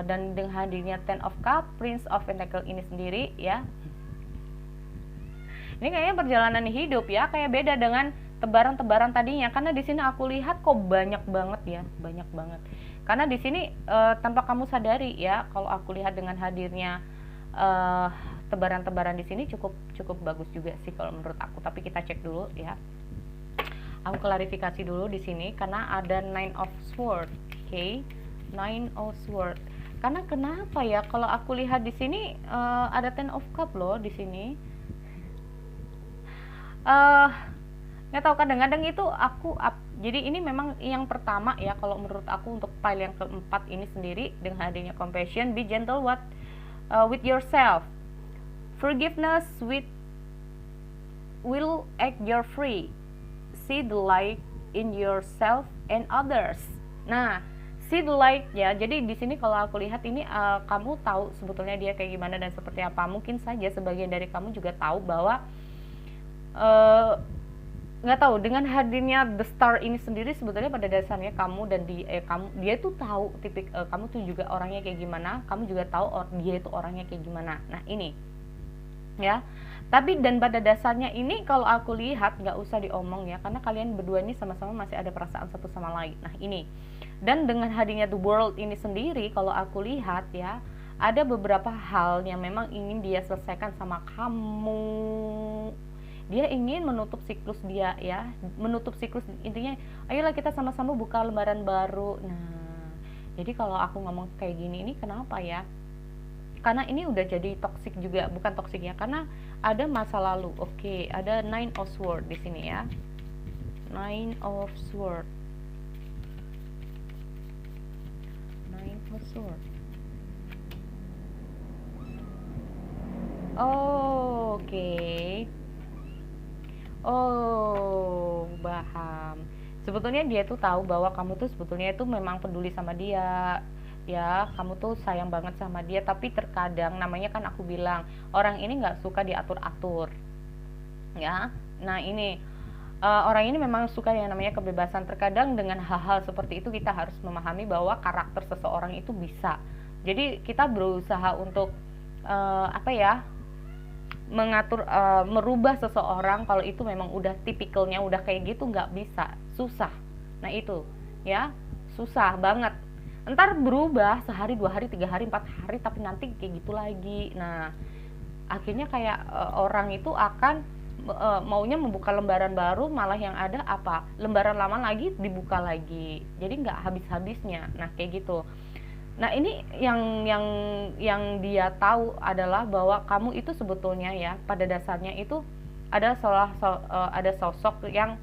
Dan dengan hadirnya ten of cup, prince of pentacle ini sendiri ya, ini kayaknya perjalanan hidup ya, kayak beda dengan tebaran-tebaran tadinya. Karena di sini aku lihat kok banyak banget ya, banyak banget. Karena di sini tanpa kamu sadari ya, kalau aku lihat dengan hadirnya tebaran-tebaran di sini cukup bagus juga sih kalau menurut aku. Tapi kita cek dulu ya. Aku klarifikasi dulu di sini karena ada nine of sword, oke? Nine of sword. Karena kenapa ya? Kalau aku lihat di sini ada ten of cup loh di sini. Nggak tahu, kadang-kadang itu jadi ini memang yang pertama ya kalau menurut aku untuk pile yang keempat ini sendiri, dengan hadirnya compassion, be gentle with yourself, forgiveness will act your free, see the light in yourself and others. Nah see the light ya, jadi di sini kalau aku lihat ini kamu tahu sebetulnya dia kayak gimana dan seperti apa. Mungkin saja sebagian dari kamu juga tahu bahwa nggak tahu, dengan hadirnya the star ini sendiri sebetulnya pada dasarnya kamu dan dia tuh tahu kamu tuh juga orangnya kayak gimana, kamu juga tahu dia itu orangnya kayak gimana. Nah ini ya, tapi dan pada dasarnya ini kalau aku lihat nggak usah diomong ya, karena kalian berdua ini sama-sama masih ada perasaan satu sama lain. Nah ini, dan dengan hadirnya the world ini sendiri kalau aku lihat ya, ada beberapa hal yang memang ingin dia selesaikan sama kamu. Dia ingin menutup siklus dia ya, menutup siklus, intinya ayolah kita sama-sama buka lembaran baru. Nah jadi kalau aku ngomong kayak gini ini kenapa ya, karena ini udah jadi toxic juga, bukan toxic ya, karena ada masa lalu. Oke, ada nine of sword di sini ya, nine of sword, nine of sword. Oke. Oh, paham. Sebetulnya dia tuh tahu bahwa kamu tuh sebetulnya itu memang peduli sama dia. Ya, kamu tuh sayang banget sama dia, tapi terkadang namanya kan aku bilang, orang ini nggak suka diatur-atur. Ya. Nah, ini orang ini memang suka yang namanya kebebasan. Terkadang dengan hal-hal seperti itu kita harus memahami bahwa karakter seseorang itu bisa. Jadi kita berusaha untuk apa ya? Mengatur, merubah seseorang kalau itu memang udah tipikalnya udah kayak gitu, nggak bisa, susah. Nah itu ya, susah banget. Entar berubah sehari, 2 hari, 3 hari, 4 hari, tapi nanti kayak gitu lagi. Nah akhirnya kayak orang itu akan maunya membuka lembaran baru, malah yang ada apa, lembaran lama lagi dibuka lagi, jadi nggak habis-habisnya. Nah kayak gitu. Nah ini yang dia tahu adalah bahwa kamu itu sebetulnya ya pada dasarnya itu ada ada sosok yang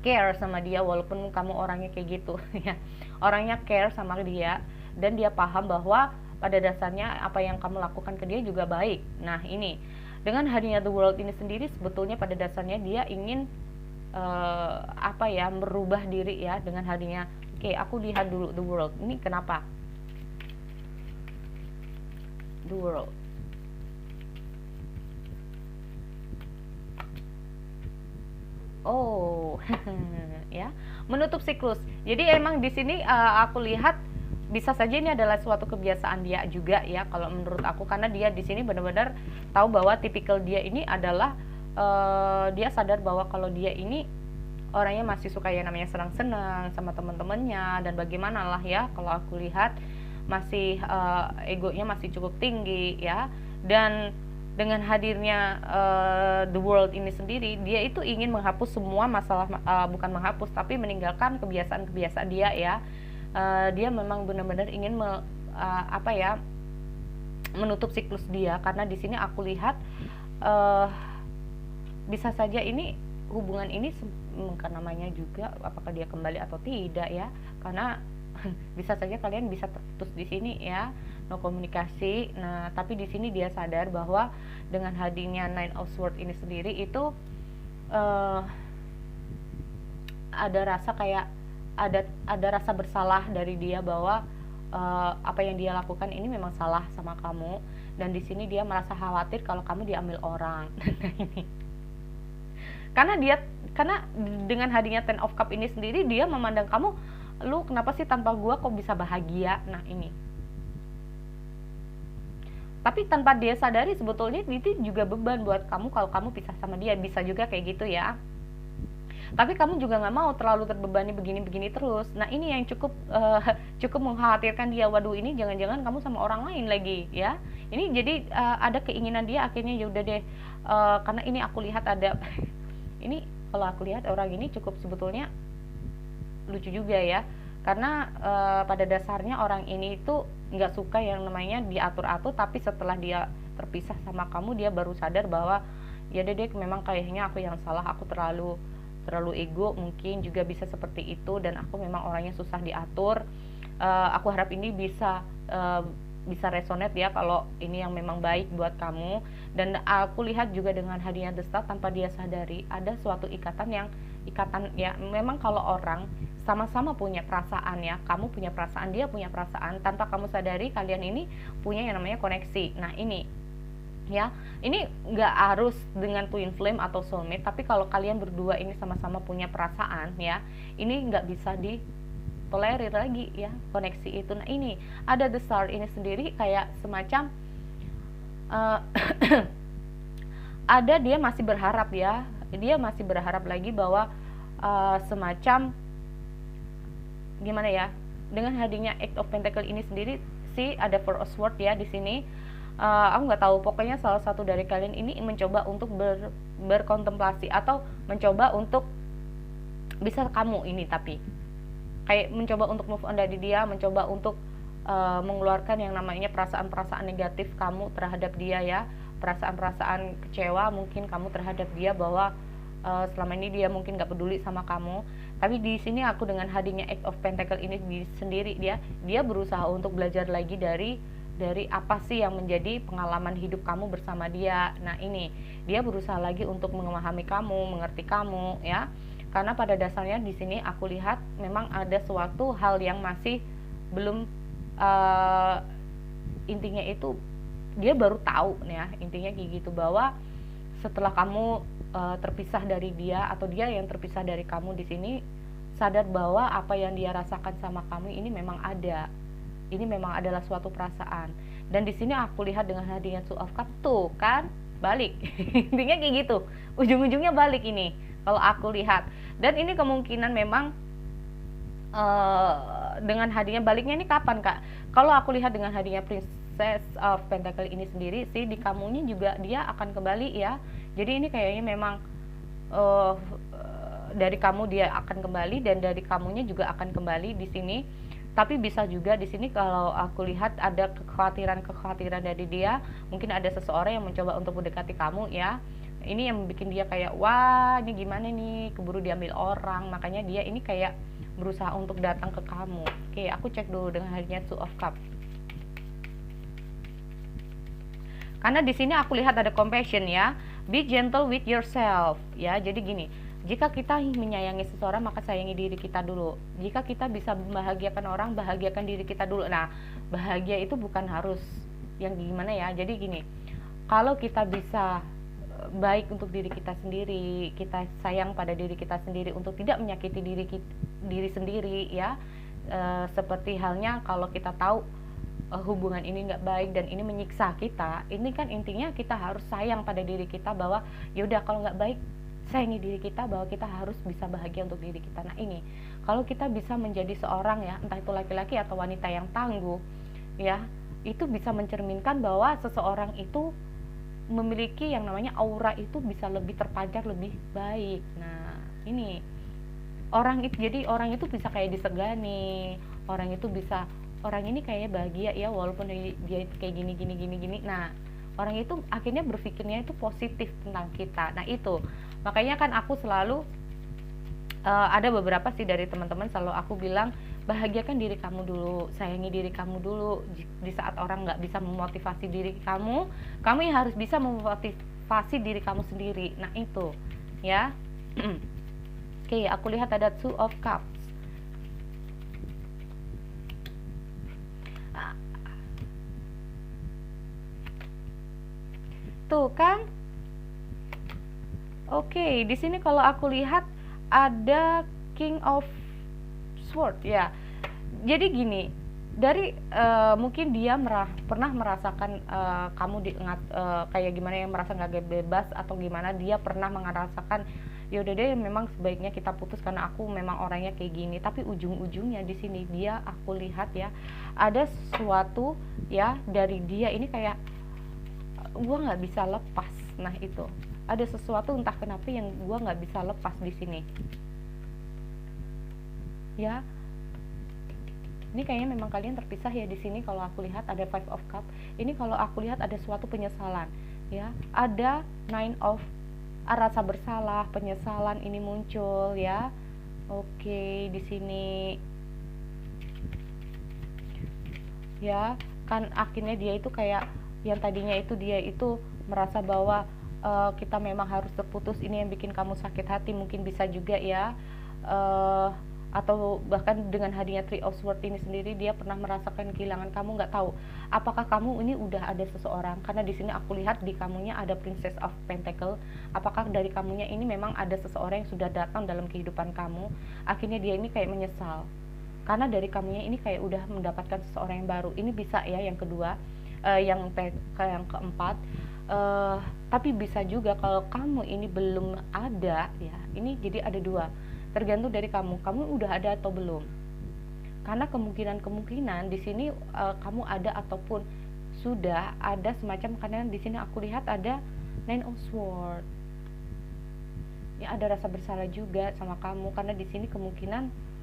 care sama dia, walaupun kamu orangnya kayak gitu ya, orangnya care sama dia dan dia paham bahwa pada dasarnya apa yang kamu lakukan ke dia juga baik. Nah ini dengan hadirnya the world ini sendiri sebetulnya pada dasarnya dia ingin apa ya, merubah diri ya dengan hadirnya. Oke, aku lihat dulu the world ini kenapa. The world. Oh, ya, menutup siklus. Jadi emang di sini aku lihat bisa saja ini adalah suatu kebiasaan dia juga ya kalau menurut aku, karena dia di sini benar-benar tahu bahwa tipikal dia ini adalah dia sadar bahwa kalau dia ini orangnya masih suka yang namanya senang-senang sama teman-temannya, dan bagaimana lah ya kalau aku lihat masih egonya masih cukup tinggi ya. Dan dengan hadirnya the world ini sendiri, dia itu ingin menghapus semua masalah, bukan menghapus tapi meninggalkan kebiasaan-kebiasaan dia ya. Dia memang benar-benar ingin menutup siklus dia, karena di sini aku lihat bisa saja ini hubungan ini bukan namanya juga apakah dia kembali atau tidak ya, karena bisa saja kalian bisa terputus di sini ya, no komunikasi. Nah, tapi di sini dia sadar bahwa dengan hadirnya Nine of Swords ini sendiri itu ada rasa kayak ada rasa bersalah dari dia bahwa apa yang dia lakukan ini memang salah sama kamu, dan di sini dia merasa khawatir kalau kamu diambil orang. Nah ini karena dengan hadirnya Ten of Cup ini sendiri, dia memandang kamu, lu kenapa sih tanpa gua kok bisa bahagia. Nah ini, tapi tanpa dia sadari sebetulnya itu juga beban buat kamu kalau kamu pisah sama dia, bisa juga kayak gitu ya. Tapi kamu juga nggak mau terlalu terbebani begini-begini terus. Nah ini yang cukup mengkhawatirkan dia. Waduh, ini jangan-jangan kamu sama orang lain lagi ya. Ini jadi ada keinginan dia akhirnya ya udah deh, karena ini aku lihat ada ini kalau aku lihat orang ini cukup sebetulnya lucu juga ya, karena pada dasarnya orang ini itu nggak suka yang namanya diatur-atur, tapi setelah dia terpisah sama kamu, dia baru sadar bahwa ya deh memang kayaknya aku yang salah, aku terlalu ego, mungkin juga bisa seperti itu, dan aku memang orangnya susah diatur. Aku harap ini bisa resonate ya, kalau ini yang memang baik buat kamu. Dan aku lihat juga dengan hadirnya The Star, tanpa dia sadari ada suatu ikatan ya. Memang kalau orang sama-sama punya perasaan ya, kamu punya perasaan, dia punya perasaan, tanpa kamu sadari kalian ini punya yang namanya koneksi. Nah ini ya, ini nggak harus dengan twin flame atau soulmate, tapi kalau kalian berdua ini sama-sama punya perasaan ya, ini nggak bisa tolerir lagi ya, koneksi itu. Nah ini ada The Star ini sendiri kayak semacam ada dia masih berharap ya, dia masih berharap lagi bahwa semacam gimana ya, dengan hadirnya Eight of Pentacle ini sendiri sih ada Four of Swords ya di sini. Aku nggak tahu, pokoknya salah satu dari kalian ini mencoba untuk berkontemplasi atau mencoba untuk bisa kamu ini, tapi kayak mencoba untuk move on dari dia, mencoba untuk mengeluarkan yang namanya perasaan-perasaan negatif kamu terhadap dia ya, perasaan-perasaan kecewa mungkin kamu terhadap dia, bahwa selama ini dia mungkin nggak peduli sama kamu. Tapi di sini aku dengan hadirnya Eight of Pentacle ini sendiri, dia berusaha untuk belajar lagi dari apa sih yang menjadi pengalaman hidup kamu bersama dia. Nah ini dia berusaha lagi untuk memahami kamu, mengerti kamu ya, karena pada dasarnya di sini aku lihat memang ada suatu hal yang masih belum intinya itu dia baru tahu ya, intinya kayak gitu, bahwa setelah kamu terpisah dari dia, atau dia yang terpisah dari kamu di sini, sadar bahwa apa yang dia rasakan sama kamu ini memang ada. Ini memang adalah suatu perasaan. Dan di sini aku lihat dengan hadirnya Two of Cups tuh kan balik. Intinya kayak gitu. Ujung-ujungnya balik ini kalau aku lihat. Dan ini kemungkinan memang dengan hadirnya baliknya ini kapan Kak? Kalau aku lihat dengan hadirnya Princess of Pentacle ini sendiri sih, di kamunya juga dia akan kembali ya. Jadi ini kayaknya memang dari kamu dia akan kembali, dan dari kamunya juga akan kembali di sini. Tapi bisa juga di sini kalau aku lihat ada kekhawatiran dari dia, mungkin ada seseorang yang mencoba untuk mendekati kamu ya. Ini yang bikin dia kayak, wah ini gimana nih, keburu diambil orang, makanya dia ini kayak berusaha untuk datang ke kamu. Oke, aku cek dulu dengan hadirnya Two of Cups. Karena di sini aku lihat ada compassion ya, be gentle with yourself ya. Jadi gini, jika kita menyayangi seseorang, maka sayangi diri kita dulu. Jika kita bisa membahagiakan orang, bahagiakan diri kita dulu. Nah, bahagia itu bukan harus yang gimana ya. Jadi gini, kalau kita bisa baik untuk diri kita sendiri, kita sayang pada diri kita sendiri untuk tidak menyakiti diri sendiri ya. Seperti halnya kalau kita tahu hubungan ini nggak baik dan ini menyiksa kita, ini kan intinya kita harus sayang pada diri kita bahwa yaudah kalau nggak baik, sayangi diri kita bahwa kita harus bisa bahagia untuk diri kita. Nah ini kalau kita bisa menjadi seorang ya, entah itu laki-laki atau wanita yang tangguh ya, itu bisa mencerminkan bahwa seseorang itu memiliki yang namanya aura itu bisa lebih terpancar lebih baik. Nah ini orang itu, jadi orang itu bisa kayak disegani, orang itu bisa, orang ini kayaknya bahagia ya walaupun dia kayak gini gini gini gini. Nah orang itu akhirnya berpikirnya itu positif tentang kita. Nah itu makanya kan aku selalu ada beberapa sih dari teman-teman selalu aku bilang, bahagiakan diri kamu dulu, sayangi diri kamu dulu. Di saat orang nggak bisa memotivasi diri kamu yang harus bisa memotivasi diri kamu sendiri. Nah itu ya. Oke, aku lihat ada Two of Cups. Tuh kan. Oke, di sini kalau aku lihat ada King of Sword ya. Jadi gini, dari mungkin dia pernah merasakan kamu kayak gimana, yang merasa nggak bebas atau gimana, dia pernah merasakan ya udah deh memang sebaiknya kita putus karena aku memang orangnya kayak gini. Tapi ujung-ujungnya di sini dia, aku lihat ya, ada sesuatu ya dari dia ini kayak gua nggak bisa lepas. Nah itu ada sesuatu entah kenapa yang gua nggak bisa lepas di sini ya. Ini kayaknya memang kalian terpisah ya di sini. Kalau aku lihat ada Five of Cup. Ini kalau aku lihat ada suatu penyesalan ya. Ada Nine of rasa bersalah, penyesalan ini muncul ya. Oke, di sini ya kan akhirnya dia itu kayak yang tadinya itu dia itu merasa bahwa kita memang harus terputus, ini yang bikin kamu sakit hati, mungkin bisa juga ya. Atau bahkan dengan hadirnya Three of Swords ini sendiri, dia pernah merasakan kehilangan kamu, nggak tahu apakah kamu ini udah ada seseorang, karena di sini aku lihat di kamunya ada Princess of Pentacle. Apakah dari kamunya ini memang ada seseorang yang sudah datang dalam kehidupan kamu, akhirnya dia ini kayak menyesal karena dari kamunya ini kayak udah mendapatkan seseorang yang baru. Ini bisa ya yang kedua. Yang keempat, tapi bisa juga kalau kamu ini belum ada ya, ini jadi ada dua, tergantung dari kamu udah ada atau belum. Karena kemungkinan di sini kamu ada ataupun sudah ada semacam, karena di sini aku lihat ada Nine of Swords ya, ada rasa bersalah juga sama kamu, karena di sini kemungkinan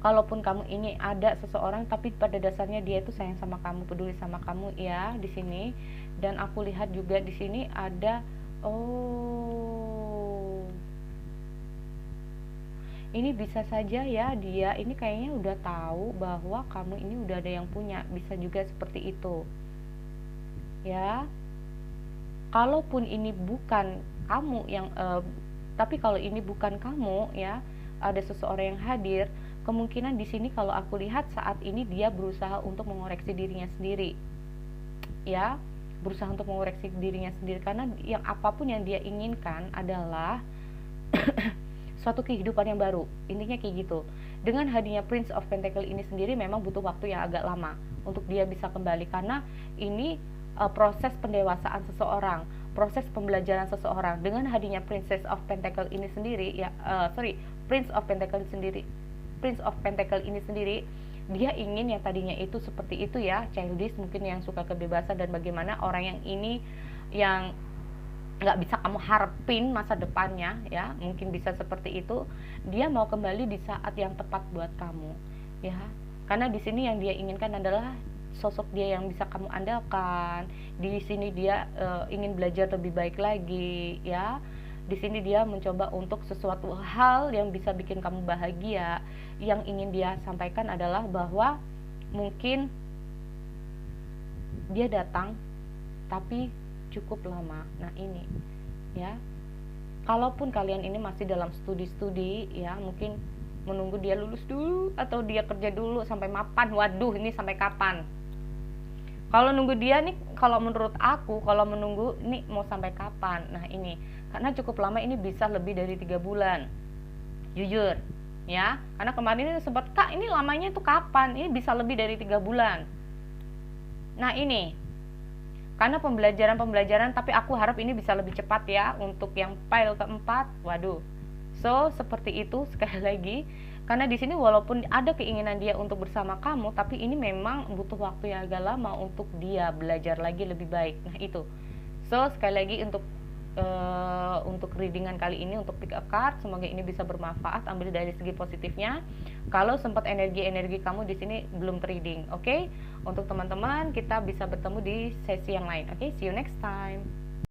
kalaupun kamu ini ada seseorang, tapi pada dasarnya dia itu sayang sama kamu, peduli sama kamu ya di sini. Dan aku lihat juga di sini ada ini bisa saja ya, dia ini kayaknya udah tahu bahwa kamu ini udah ada yang punya, bisa juga seperti itu ya. Kalaupun ini bukan kamu yang tapi kalau ini bukan kamu ya, ada seseorang yang hadir, kemungkinan di sini kalau aku lihat saat ini dia berusaha untuk mengoreksi dirinya sendiri ya, berusaha untuk mengoreksi dirinya sendiri, karena yang apapun yang dia inginkan adalah suatu kehidupan yang baru, intinya kayak gitu. Dengan hadirnya Prince of Pentacle ini sendiri memang butuh waktu yang agak lama untuk dia bisa kembali, karena ini proses pendewasaan seseorang, proses pembelajaran seseorang. Dengan hadirnya Princess of Pentacle ini sendiri ya, Prince of Pentacle ini sendiri, dia ingin yang tadinya itu seperti itu ya, childish mungkin, yang suka kebebasan, dan bagaimana orang yang ini yang nggak bisa kamu harapin masa depannya ya, mungkin bisa seperti itu. Dia mau kembali di saat yang tepat buat kamu ya, karena di sini yang dia inginkan adalah sosok dia yang bisa kamu andalkan. Di sini dia ingin belajar lebih baik lagi ya. Di sini dia mencoba untuk sesuatu hal yang bisa bikin kamu bahagia. Yang ingin dia sampaikan adalah bahwa mungkin dia datang tapi cukup lama. Nah ini ya, kalaupun kalian ini masih dalam studi ya, mungkin menunggu dia lulus dulu atau dia kerja dulu sampai mapan. Waduh, ini sampai kapan? Kalau nunggu dia nih, kalau menurut aku, kalau menunggu ini mau sampai kapan? Nah ini, karena cukup lama, ini bisa lebih dari 3 bulan. Jujur ya. Karena kemarin itu sempat, Kak, ini lamanya itu kapan? Ini bisa lebih dari 3 bulan. Nah, ini karena pembelajaran, tapi aku harap ini bisa lebih cepat ya untuk yang file keempat. Waduh. So, seperti itu sekali lagi. Karena di sini walaupun ada keinginan dia untuk bersama kamu, tapi ini memang butuh waktu yang agak lama untuk dia belajar lagi lebih baik. Nah, itu. So, sekali lagi untuk readingan kali ini, untuk pick a card, semoga ini bisa bermanfaat. Ambil dari segi positifnya. Kalau sempat energi kamu di sini belum reading, oke? Untuk teman-teman, kita bisa bertemu di sesi yang lain, oke? See you next time.